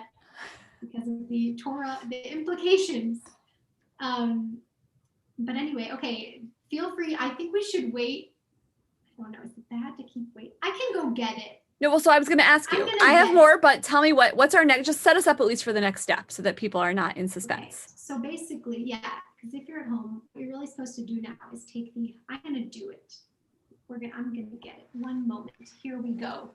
because of the Torah, the implications. But anyway, okay, feel free. I think we should wait. I don't know, is it bad to keep waiting? I can go get it. No, well, so I was going to ask you. I have more, but tell me what's our next, just set us up at least for the next step so that people are not in suspense. Okay. So basically, yeah, because if you're at home, what you're really supposed to do now is take I'm going to do it. I'm going to get it. One moment. Here we go.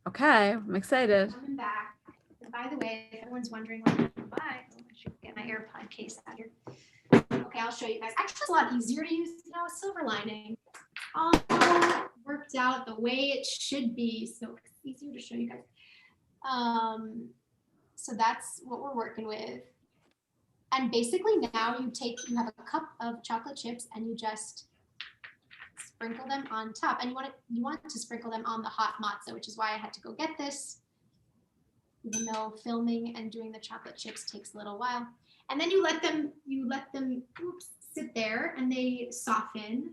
Okay, I'm excited. Coming back. And by the way, if everyone's wondering what I'm going to buy, I should get my AirPod case out here. Okay, I'll show you guys. Actually, it's a lot easier to use now with silver lining. All worked out the way it should be, so it's easier to show you guys. So that's what we're working with. And basically now you have a cup of chocolate chips and you just sprinkle them on top, and you want to sprinkle them on the hot matzah, which is why I had to go get this, even though filming and doing the chocolate chips takes a little while. And then you let them sit there and they soften.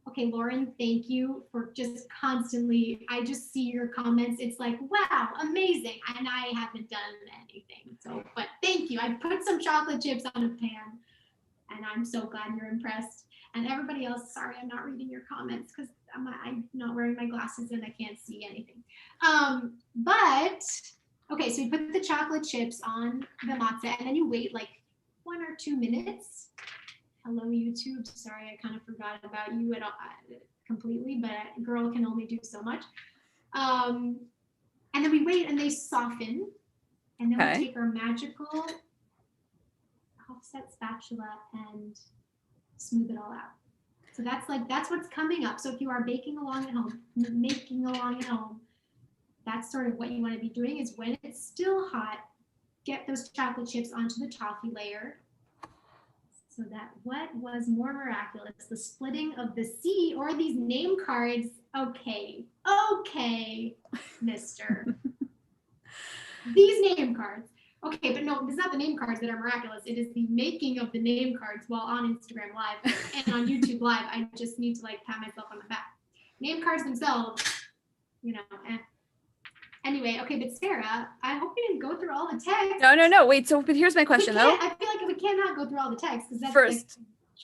Okay, Lauren, thank you for just constantly, I just see your comments. It's like, wow, amazing. And I haven't done anything. So, but thank you. I put some chocolate chips on a pan, and I'm so glad you're impressed. And everybody else, sorry, I'm not reading your comments because I'm not wearing my glasses and I can't see anything. But, okay, so you put the chocolate chips on the matzah, and then you wait like 1 or 2 minutes. Hello, YouTube. Sorry, I kind of forgot about you completely, but a girl can only do so much. And then we wait and they soften, and then we take our magical offset spatula and smooth it all out. So that's what's coming up. So if you are making along at home, that's sort of what you want to be doing, is when it's still hot, get those chocolate chips onto the toffee layer. So that what was more miraculous, the splitting of the sea or these name cards? Okay, mister. These name cards. Okay, but no, it's not the name cards that are miraculous. It is the making of the name cards while on Instagram Live and on YouTube Live. I just need to like pat myself on the back. Name cards themselves, Anyway, okay, but Sarah, I hope we didn't go through all the text. No. Wait, but here's my question though. I feel like we cannot go through all the text because that's like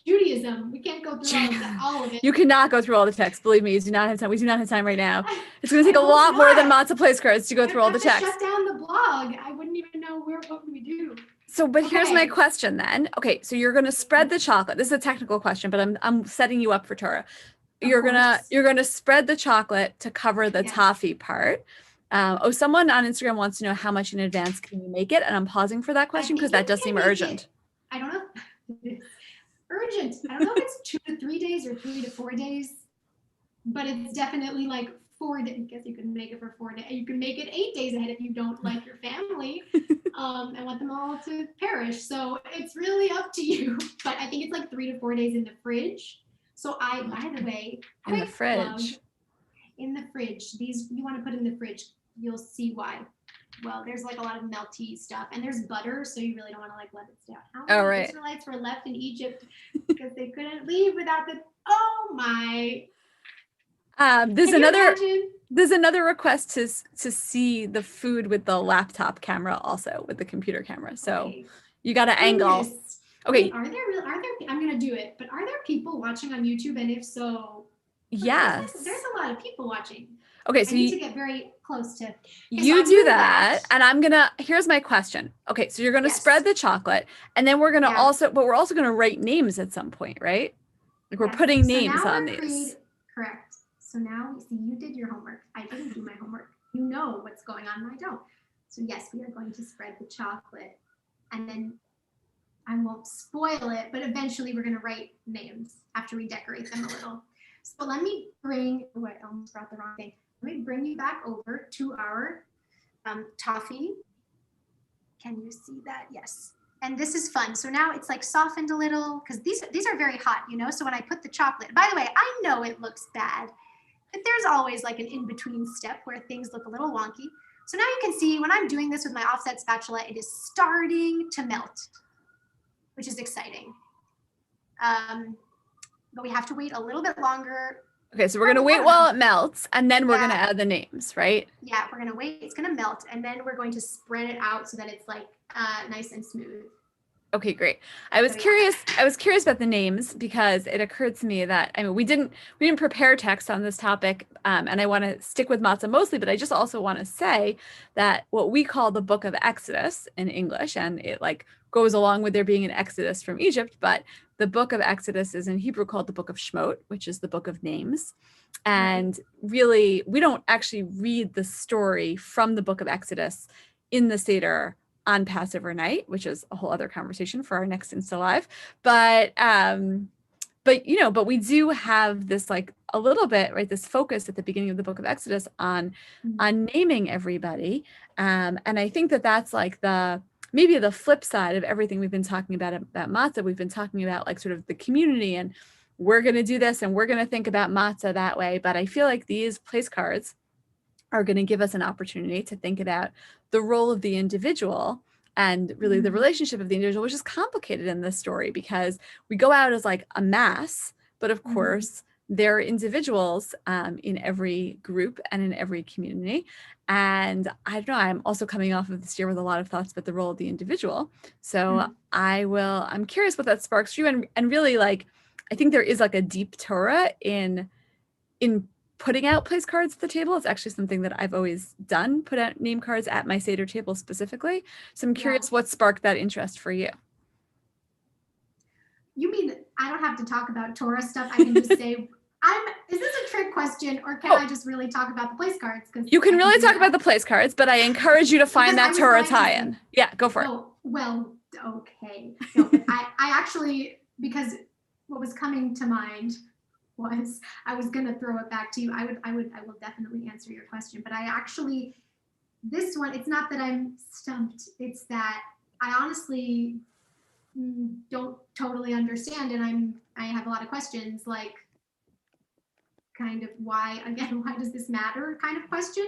Judaism. We can't go through all of it. You cannot go through all the text. Believe me, you do not have time. We do not have time right now. It's going to take a lot more than matzah place cards to go through all the text. Shut down the blog. I wouldn't even know what would we do. So, but here's my question then. Okay, so you're going to spread the chocolate. This is a technical question, but I'm setting you up for Torah. You're gonna spread the chocolate to cover the toffee part. Someone on Instagram wants to know how much in advance can you make it, and I'm pausing for that question because that does seem urgent. I don't know. Urgent. I don't know if it's 2 to 3 days or 3 to 4 days, but it's definitely like 4 days. I guess you can make it for 4 days. You can make it 8 days ahead if you don't like your family and want them all to perish. So it's really up to you. But I think it's like 3 to 4 days in the fridge. So by the way, In the quick fridge. plug, in the fridge, these you want to put in the fridge. You'll see why. Well, there's like a lot of melty stuff, and there's butter, so you really don't want to like let it stay out. How many Israelites were left in Egypt because they couldn't leave without the? Oh my! There's Can you another. imagine? There's another request to see the food with the laptop camera, also with the computer camera. So Okay. you got to angle. Goodness. Okay. Are there? I'm gonna do it. But are there people watching on YouTube? And if so, yes, there's a lot of people watching. Okay, so I need to get very close to. You do that, and I'm gonna. Here's my question. Okay, so you're gonna spread the chocolate, and then we're gonna but we're also gonna write names at some point, right? Like we're putting names on these. Correct. So now, see, you did your homework. I didn't do my homework. You know what's going on, and I don't. So yes, we are going to spread the chocolate, and then I won't spoil it, but eventually we're going to write names after we decorate them a little. So let me bring, oh, I almost brought the wrong thing. Let me bring you back over to our toffee. Can you see that? Yes. And this is fun. So now it's like softened a little because these are very hot, you know? So when I put the chocolate, by the way, I know it looks bad, but there's always like an in-between step where things look a little wonky. So now you can see when I'm doing this with my offset spatula, it is starting to melt, which is exciting. But we have to wait a little bit longer. Okay, so we're going to wait while it melts, and then we're going to add the names, right? Yeah, we're going to wait. It's going to melt, and then we're going to spread it out so that it's like nice and smooth. Okay, great. I was curious about the names because it occurred to me that, I mean, we didn't prepare text on this topic, and I want to stick with matzah mostly, but I just also want to say that what we call the book of Exodus in English, and it like goes along with there being an Exodus from Egypt, but the book of Exodus is in Hebrew called the book of Shemot, which is the book of names. And really, we don't actually read the story from the book of Exodus in the Seder on Passover night, which is a whole other conversation for our next Insta Live. But you know, but we do have this like a little bit, right, this focus at the beginning of the book of Exodus on naming everybody. And I think that that's like maybe the flip side of everything we've been talking about matzah. We've been talking about like sort of the community, and we're going to do this and we're going to think about matzah that way. But I feel like these place cards are going to give us an opportunity to think about the role of the individual and really the relationship of the individual, which is complicated in this story because we go out as like a mass, but of course there are individuals in every group and in every community. And I don't know, I'm also coming off of this year with a lot of thoughts about the role of the individual. So I'm curious what that sparks for you. And really, like, I think there is like a deep Torah in putting out place cards at the table. It's actually something that I've always done, put out name cards at my Seder table specifically. So I'm curious what sparked that interest for you. You mean I don't have to talk about Torah stuff? I can just say, is this a trick question, or can I just really talk about the place cards? You can really talk about the place cards, but I encourage you to find that Torah tie-in. Yeah, go for it. Oh, well, okay. No, but I actually, because what was coming to mind was I was going to throw it back to you. I will definitely answer your question, but I actually, this one, it's not that I'm stumped. It's that I honestly don't totally understand. And I have a lot of questions, like kind of why does this matter kind of question?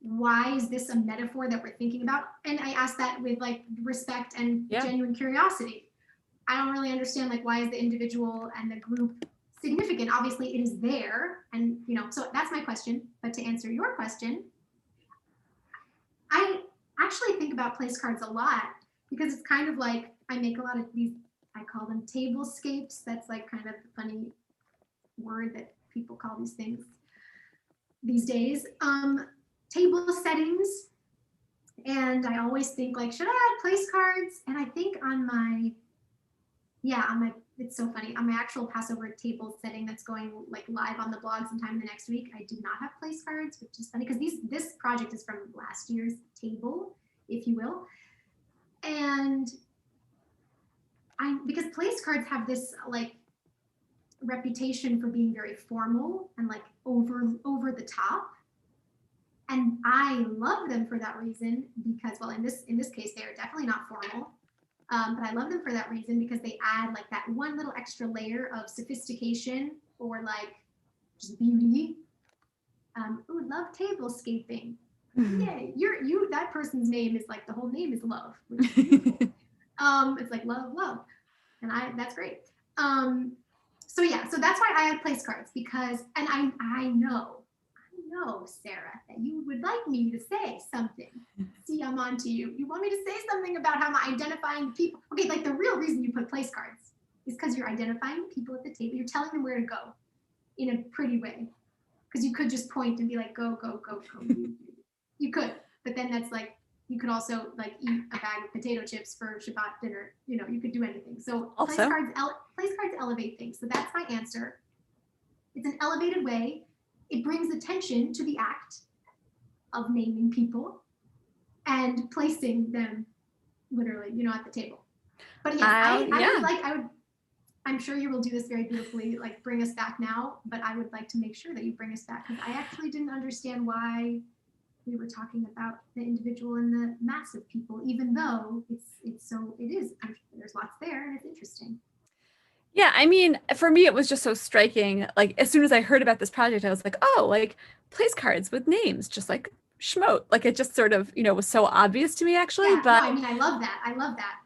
Why is this a metaphor that we're thinking about? And I ask that with like respect and genuine curiosity. I don't really understand, like, why is the individual and the group significant? Obviously it is there, and you know, so that's my question. But to answer your question, I actually think about place cards a lot because it's kind of like I make a lot of these, I call them tablescapes. That's like kind of a funny word that people call these things these days. Table settings. And I always think, like, should I add place cards? And I think on my, it's so funny, on my actual Passover table setting that's going like live on the blog sometime the next week, I did not have place cards, which is funny because this project is from last year's table, if you will. And because place cards have this like reputation for being very formal and like over the top. And I love them for that reason because, well, in this case, they are definitely not formal. But I love them for that reason because they add like that one little extra layer of sophistication or like just beauty. Ooh, love tablescaping. Yay, that person's name is like the whole name is love, which is beautiful. It's like love, and that's great. So yeah, so that's why I have place cards because, and I know, Sarah, that you would like me to say something. See, I'm on to you. You want me to say something about how I'm identifying people? Okay, like the real reason you put place cards is because you're identifying people at the table. You're telling them where to go in a pretty way. Because you could just point and be like, go. You could, but then that's like, you could also like eat a bag of potato chips for Shabbat dinner. You know, you could do anything. So place cards elevate things. So that's my answer. It's an elevated way. It brings attention to the act of naming people and placing them literally, at the table. But yes, I'm sure you will do this very beautifully, like bring us back now, but I would like to make sure that you bring us back because I actually didn't understand why we were talking about the individual and the mass of people, even though there's lots there and it's interesting. Yeah, I mean, for me, it was just so striking. Like, as soon as I heard about this project, I was like, oh, like place cards with names, just like Schmote. Like, it just sort of, was so obvious to me, actually. Yeah, but no, I mean, I love that.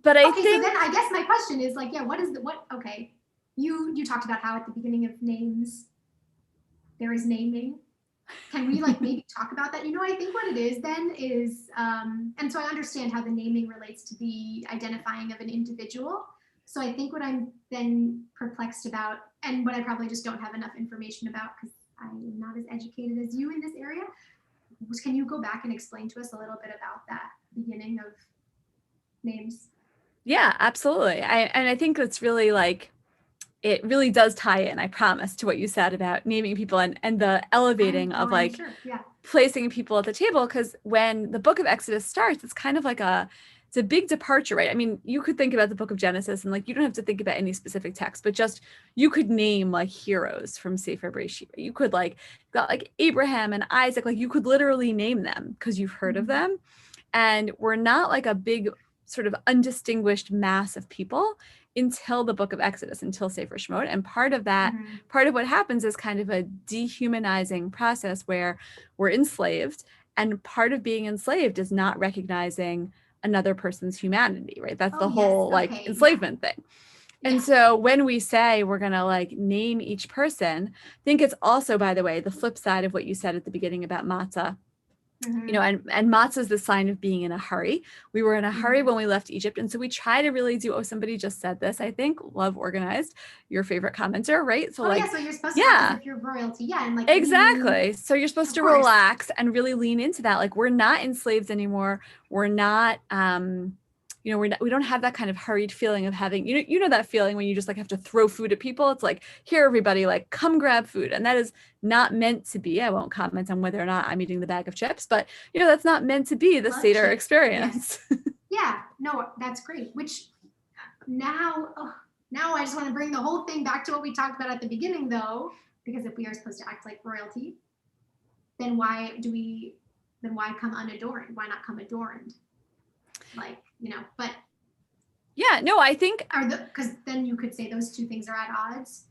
But I think. So then I guess my question is like, yeah, okay. You talked about how at the beginning of names, there is naming. Can we like maybe talk about that? I think what it is then is, and so I understand how the naming relates to the identifying of an individual. So I think what I'm then perplexed about, and what I probably just don't have enough information about because I'm not as educated as you in this area, was can you go back and explain to us a little bit about that beginning of names? Yeah, absolutely. I think it's really like, it really does tie in, I promise, to what you said about naming people and the elevating of like placing people at the table. Because when the book of Exodus starts, it's kind of like it's a big departure, right? I mean, you could think about the book of Genesis and like, you don't have to think about any specific text, but just you could name like heroes from Sefer Bereshit. You could got like Abraham and Isaac, like you could literally name them because you've heard of them. And we're not like a big sort of undistinguished mass of people until the book of Exodus, until Sefer Shemot. And part of that, part of what happens is kind of a dehumanizing process where we're enslaved. And part of being enslaved is not recognizing another person's humanity, right? That's the whole enslavement thing. And so when we say we're going to like name each person, I think it's also, by the way, the flip side of what you said at the beginning about matzah. And matzah is the sign of being in a hurry. We were in a hurry when we left Egypt. And so we try to really do, somebody just said this, I think, love organized, your favorite commenter, right? So so you're supposed to act as if you're royalty. Yeah. And like exactly. So you're supposed to relax and really lean into that. Like we're not enslaved anymore. We're not, we don't have that kind of hurried feeling of having, that feeling when you just like have to throw food at people. It's like, here, everybody, like come grab food. And that is not meant to be. I won't comment on whether or not I'm eating the bag of chips, but that's not meant to be the Seder experience. Yes. Yeah, no, that's great. Which now I just want to bring the whole thing back to what we talked about at the beginning though, because if we are supposed to act like royalty, then why come unadorned? Why not come adorned? But yeah, no, I think because then you could say those two things are at odds.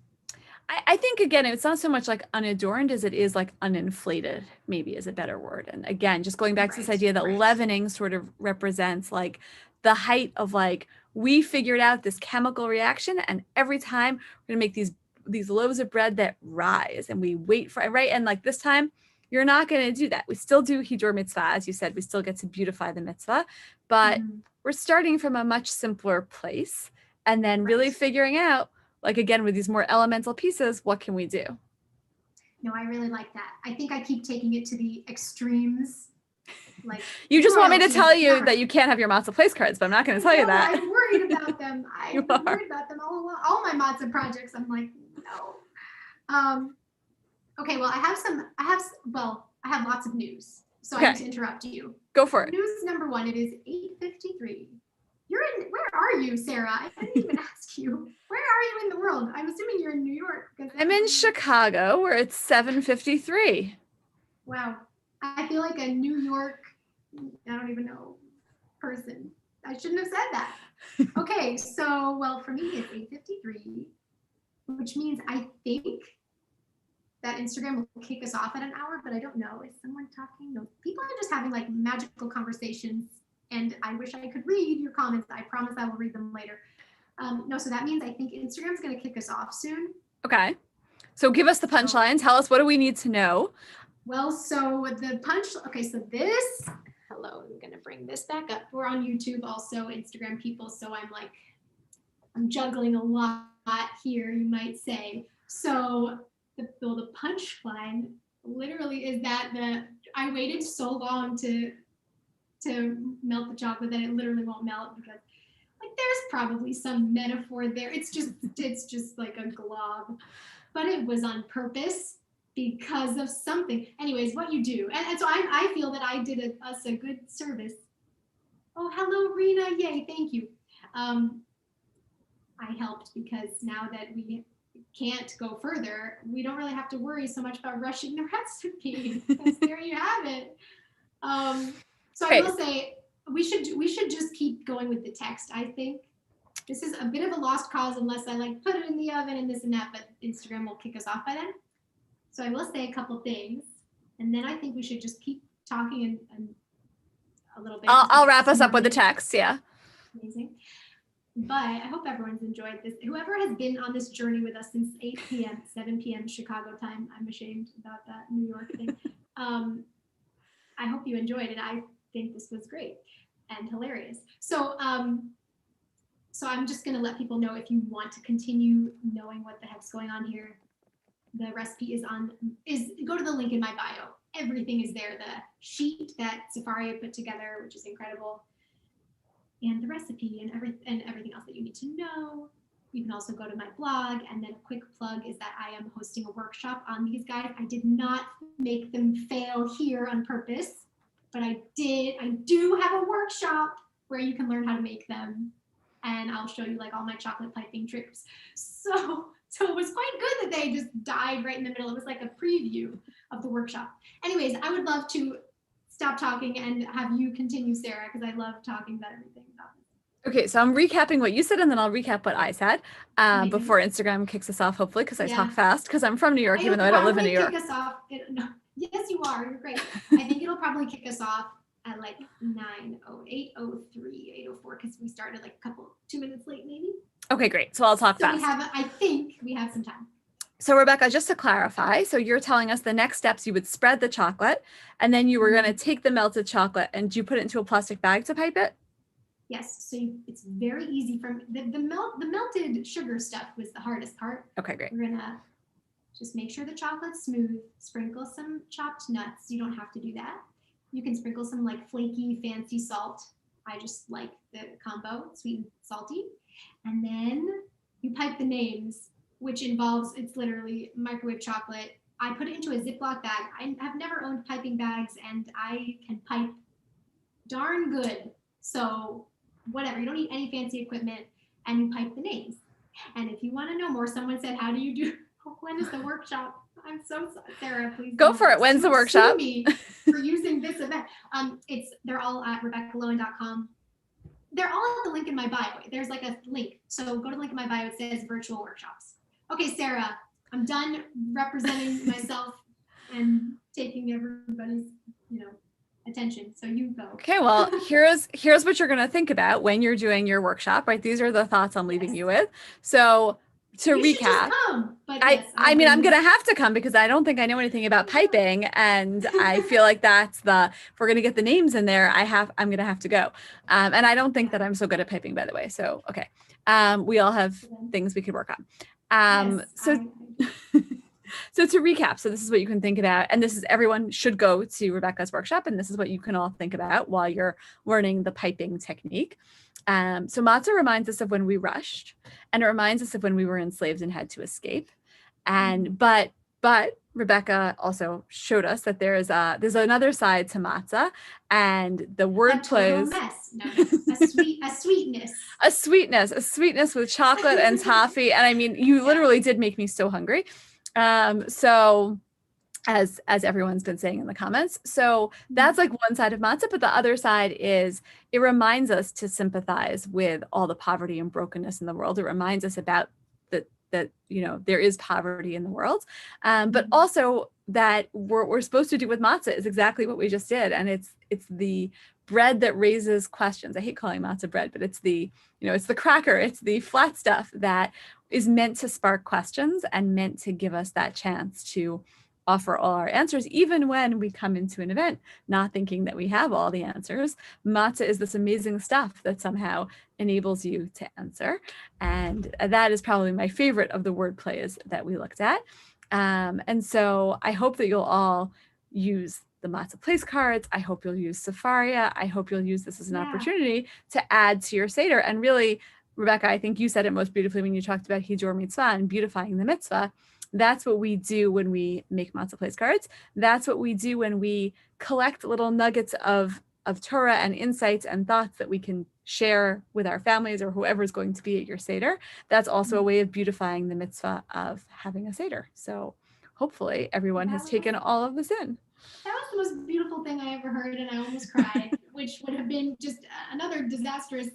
I think again, it's not so much like unadorned as it is like uninflated, maybe is a better word. And again, just going back to this idea that leavening sort of represents like the height of like, we figured out this chemical reaction and every time we're gonna make these loaves of bread that rise and we wait for it, right? And like this time, you're not going to do that. We still do Hiddur mitzvah, as you said, we still get to beautify the mitzvah, but we're starting from a much simpler place and then really figuring out, like, again, with these more elemental pieces, what can we do? No, I really like that. I think I keep taking it to the extremes. Like you just want me to tell you that you can't have your matzah place cards, but I'm not going to tell you that. I'm worried about them. I'm worried about them all along. All my matzah projects, I'm like, no. Okay, well, I have lots of news. So I need to interrupt you. Go for it. News number one, it is 8:53. Where are you, Sarah? I didn't even ask you. Where are you in the world? I'm assuming you're in New York. I'm in Chicago where it's 7:53. Wow. I feel like a New York, I don't even know, person. I shouldn't have said that. Okay, so, well, for me, it's 8:53, which means I think that Instagram will kick us off at an hour, but I don't know. Is someone talking? No, people are just having like magical conversations, and I wish I could read your comments. I promise I will read them later. No, so that means I think Instagram's going to kick us off soon. Okay. So give us the punchline. Tell us, what do we need to know? Well, so the punch, okay, so this, hello, I'm going to bring this back up. We're on YouTube, also Instagram people, so I'm juggling a lot here, you might say. So the punchline literally is that I waited so long to melt the chocolate that it literally won't melt, because like there's probably some metaphor there. It's just like a glob, but it was on purpose because of something. Anyways, what you do, and so I feel that I did us a good service. Oh, hello, Rena. Yay, thank you. I helped because now that we can't go further, we don't really have to worry so much about rushing the recipe. Because there you have it. So I will say we should just keep going with the text. I think this is a bit of a lost cause unless I like put it in the oven and this and that, but Instagram will kick us off by then. So I will say a couple things, and then I think we should just keep talking and a little bit. I'll wrap us up with the text. Yeah. Amazing. But I hope everyone's enjoyed this. Whoever has been on this journey with us since 8 p.m., 7 p.m. Chicago time, I'm ashamed about that New York thing. I hope you enjoyed it. I think this was great and hilarious. So I'm just going to let people know, if you want to continue knowing what the heck's going on here, the recipe is go to the link in my bio. Everything is there. The sheet that Sefaria put together, which is incredible, and the recipe and everything else that you need to know. You can also go to my blog, and then a quick plug is that I am hosting a workshop on these guys. I did not make them fail here on purpose, but I do have a workshop where you can learn how to make them, and I'll show you like all my chocolate piping tricks. So it was quite good that they just died right in the middle. It was like a preview of the workshop. Anyways, I would love to stop talking and have you continue, Sarah, because I love talking about everything about this. Okay, so I'm recapping what you said, and then I'll recap what I said before Instagram kicks us off, hopefully, because I talk fast, because I'm from New York, even though I don't live in New York. Kick us off. No, yes, you are. You're great. I think it'll probably kick us off at like 9:08, 8:04, because we started like 2 minutes late, maybe. Okay, great. So I'll talk fast. I think we have some time. So Rebekah, just to clarify, so you're telling us the next steps: you would spread the chocolate, and then you were going to take the melted chocolate and you put it into a plastic bag to pipe it? Yes. So it's very easy. From the melted sugar stuff was the hardest part. Okay, great. We're going to just make sure the chocolate's smooth, sprinkle some chopped nuts. You don't have to do that. You can sprinkle some like flaky, fancy salt. I just like the combo, sweet and salty. And then you pipe the names, which involves, it's literally microwave chocolate. I put it into a Ziploc bag. I have never owned piping bags, and I can pipe darn good. So whatever, you don't need any fancy equipment, and you pipe the names. And if you want to know more, someone said, how do you do, when is the workshop? I'm so sorry, Sarah, please. Go for it. When's the workshop? Sue me for using this event. They're all at RebekahLowin.com. They're all at the link in my bio. There's like a link. So go to the link in my bio. It says virtual workshops. Okay, Sarah, I'm done representing myself and taking everybody's, attention. So you go. Okay, well, here's what you're going to think about when you're doing your workshop, right? These are the thoughts I'm leaving you with. So to recap, I'm going to have to come because I don't think I know anything about piping, and I feel like if we're going to get the names in there, I'm going to have to go. And I don't think that I'm so good at piping, by the way. So, okay. We all have things we could work on. So to recap, so this is what you can think about, and this is, everyone should go to Rebekah's workshop, and this is what you can all think about while you're learning the piping technique. So matzah reminds us of when we rushed, and it reminds us of when we were enslaved and had to escape. And but Rebekah also showed us that there's another side to matzah, and the word plays a sweetness with chocolate and toffee. And I mean, you literally did make me so hungry. So as everyone's been saying in the comments. So that's like one side of matzah, but the other side is it reminds us to sympathize with all the poverty and brokenness in the world. It reminds us about that you know, there is poverty in the world, but also that what we're supposed to do with matzah is exactly what we just did, and it's the bread that raises questions. I hate calling matzah bread, but it's the, you know, it's the cracker, it's the flat stuff that is meant to spark questions and meant to give us that chance to offer all our answers, even when we come into an event not thinking that we have all the answers. Matzah is this amazing stuff that somehow enables you to answer. And that is probably my favorite of the word plays that we looked at. And so I hope that you'll all use the matzah place cards. I hope you'll use Sefaria. I hope you'll use this as an opportunity to add to your Seder. And really, Rebekah, I think you said it most beautifully when you talked about Hijor Mitzvah and beautifying the mitzvah. That's what we do when we make matzah place cards. That's what we do when we collect little nuggets of Torah and insights and thoughts that we can share with our families or whoever is going to be at your Seder. That's also a way of beautifying the mitzvah of having a Seder. So hopefully everyone has taken all of this in. That was the most beautiful thing I ever heard, and I almost cried, which would have been just another disastrous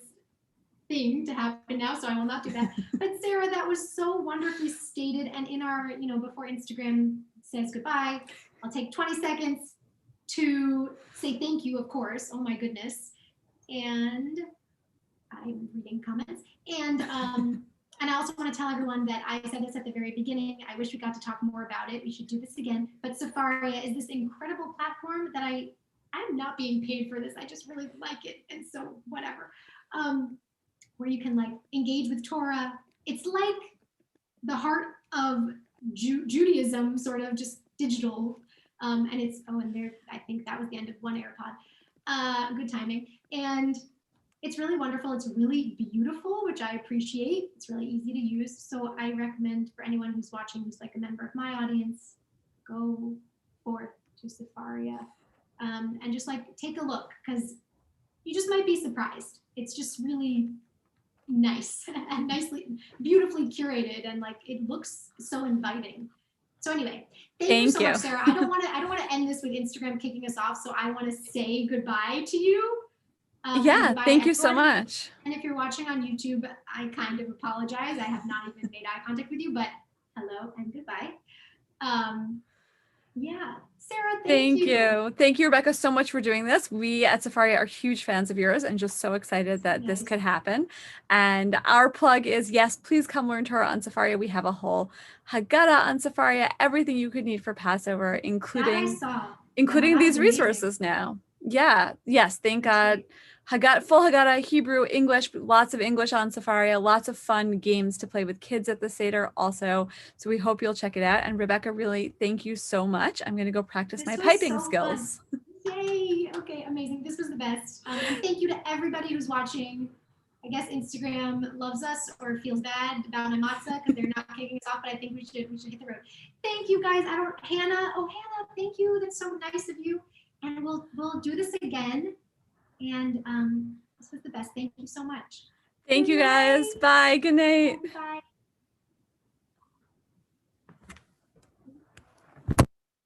thing to happen now, so I will not do that. But Sarah, that was so wonderfully stated, and in our, you know, before Instagram says goodbye, I'll take 20 seconds to say thank you, of course. Oh my goodness. And I'm reading comments. And I also want to tell everyone that I said this at the very beginning. I wish we got to talk more about it. We should do this again. But Sefaria is this incredible platform that I'm not being paid for this. I just really like it. And so whatever. Where you can like engage with Torah. It's like the heart of Judaism, sort of just digital. And it's, and there, I think that was the end of one AirPod. Good timing. And it's really wonderful. It's really beautiful, which I appreciate. It's really easy to use. So I recommend for anyone who's watching, who's like a member of my audience, go forth to Sefaria and just like take a look, because you just might be surprised. It's just really nice and nicely, beautifully curated, and like it looks so inviting. So anyway, thank you so much, Sarah. I don't want to end this with Instagram kicking us off, so I want to say goodbye to you. Thank you so much. And if you're watching on YouTube, I kind of apologize. I have not even made eye contact with you, but hello and goodbye. Sarah, thank you. Thank you, Rebekah, so much for doing this. We at Sefaria are huge fans of yours and just so excited that this could happen. And our plug is, yes, please come learn Torah on Sefaria. We have a whole Haggadah on Sefaria, everything you could need for Passover, including these resources now. Yeah, yes, thank God. Full Haggadah, Hebrew, English, lots of English on Sefaria, lots of fun games to play with kids at the Seder also. So we hope you'll check it out. And Rebekah, really, thank you so much. I'm going to go practice my piping skills. Yay. Okay, amazing. This was the best. And thank you to everybody who's watching. I guess Instagram loves us or feels bad about my matzah because they're not kicking us off, but I think we should hit the road. Thank you guys. Hannah, thank you. That's so nice of you. And we'll do this again. And this was the best. Thank you so much. Thank you guys. Bye. Good night. Bye.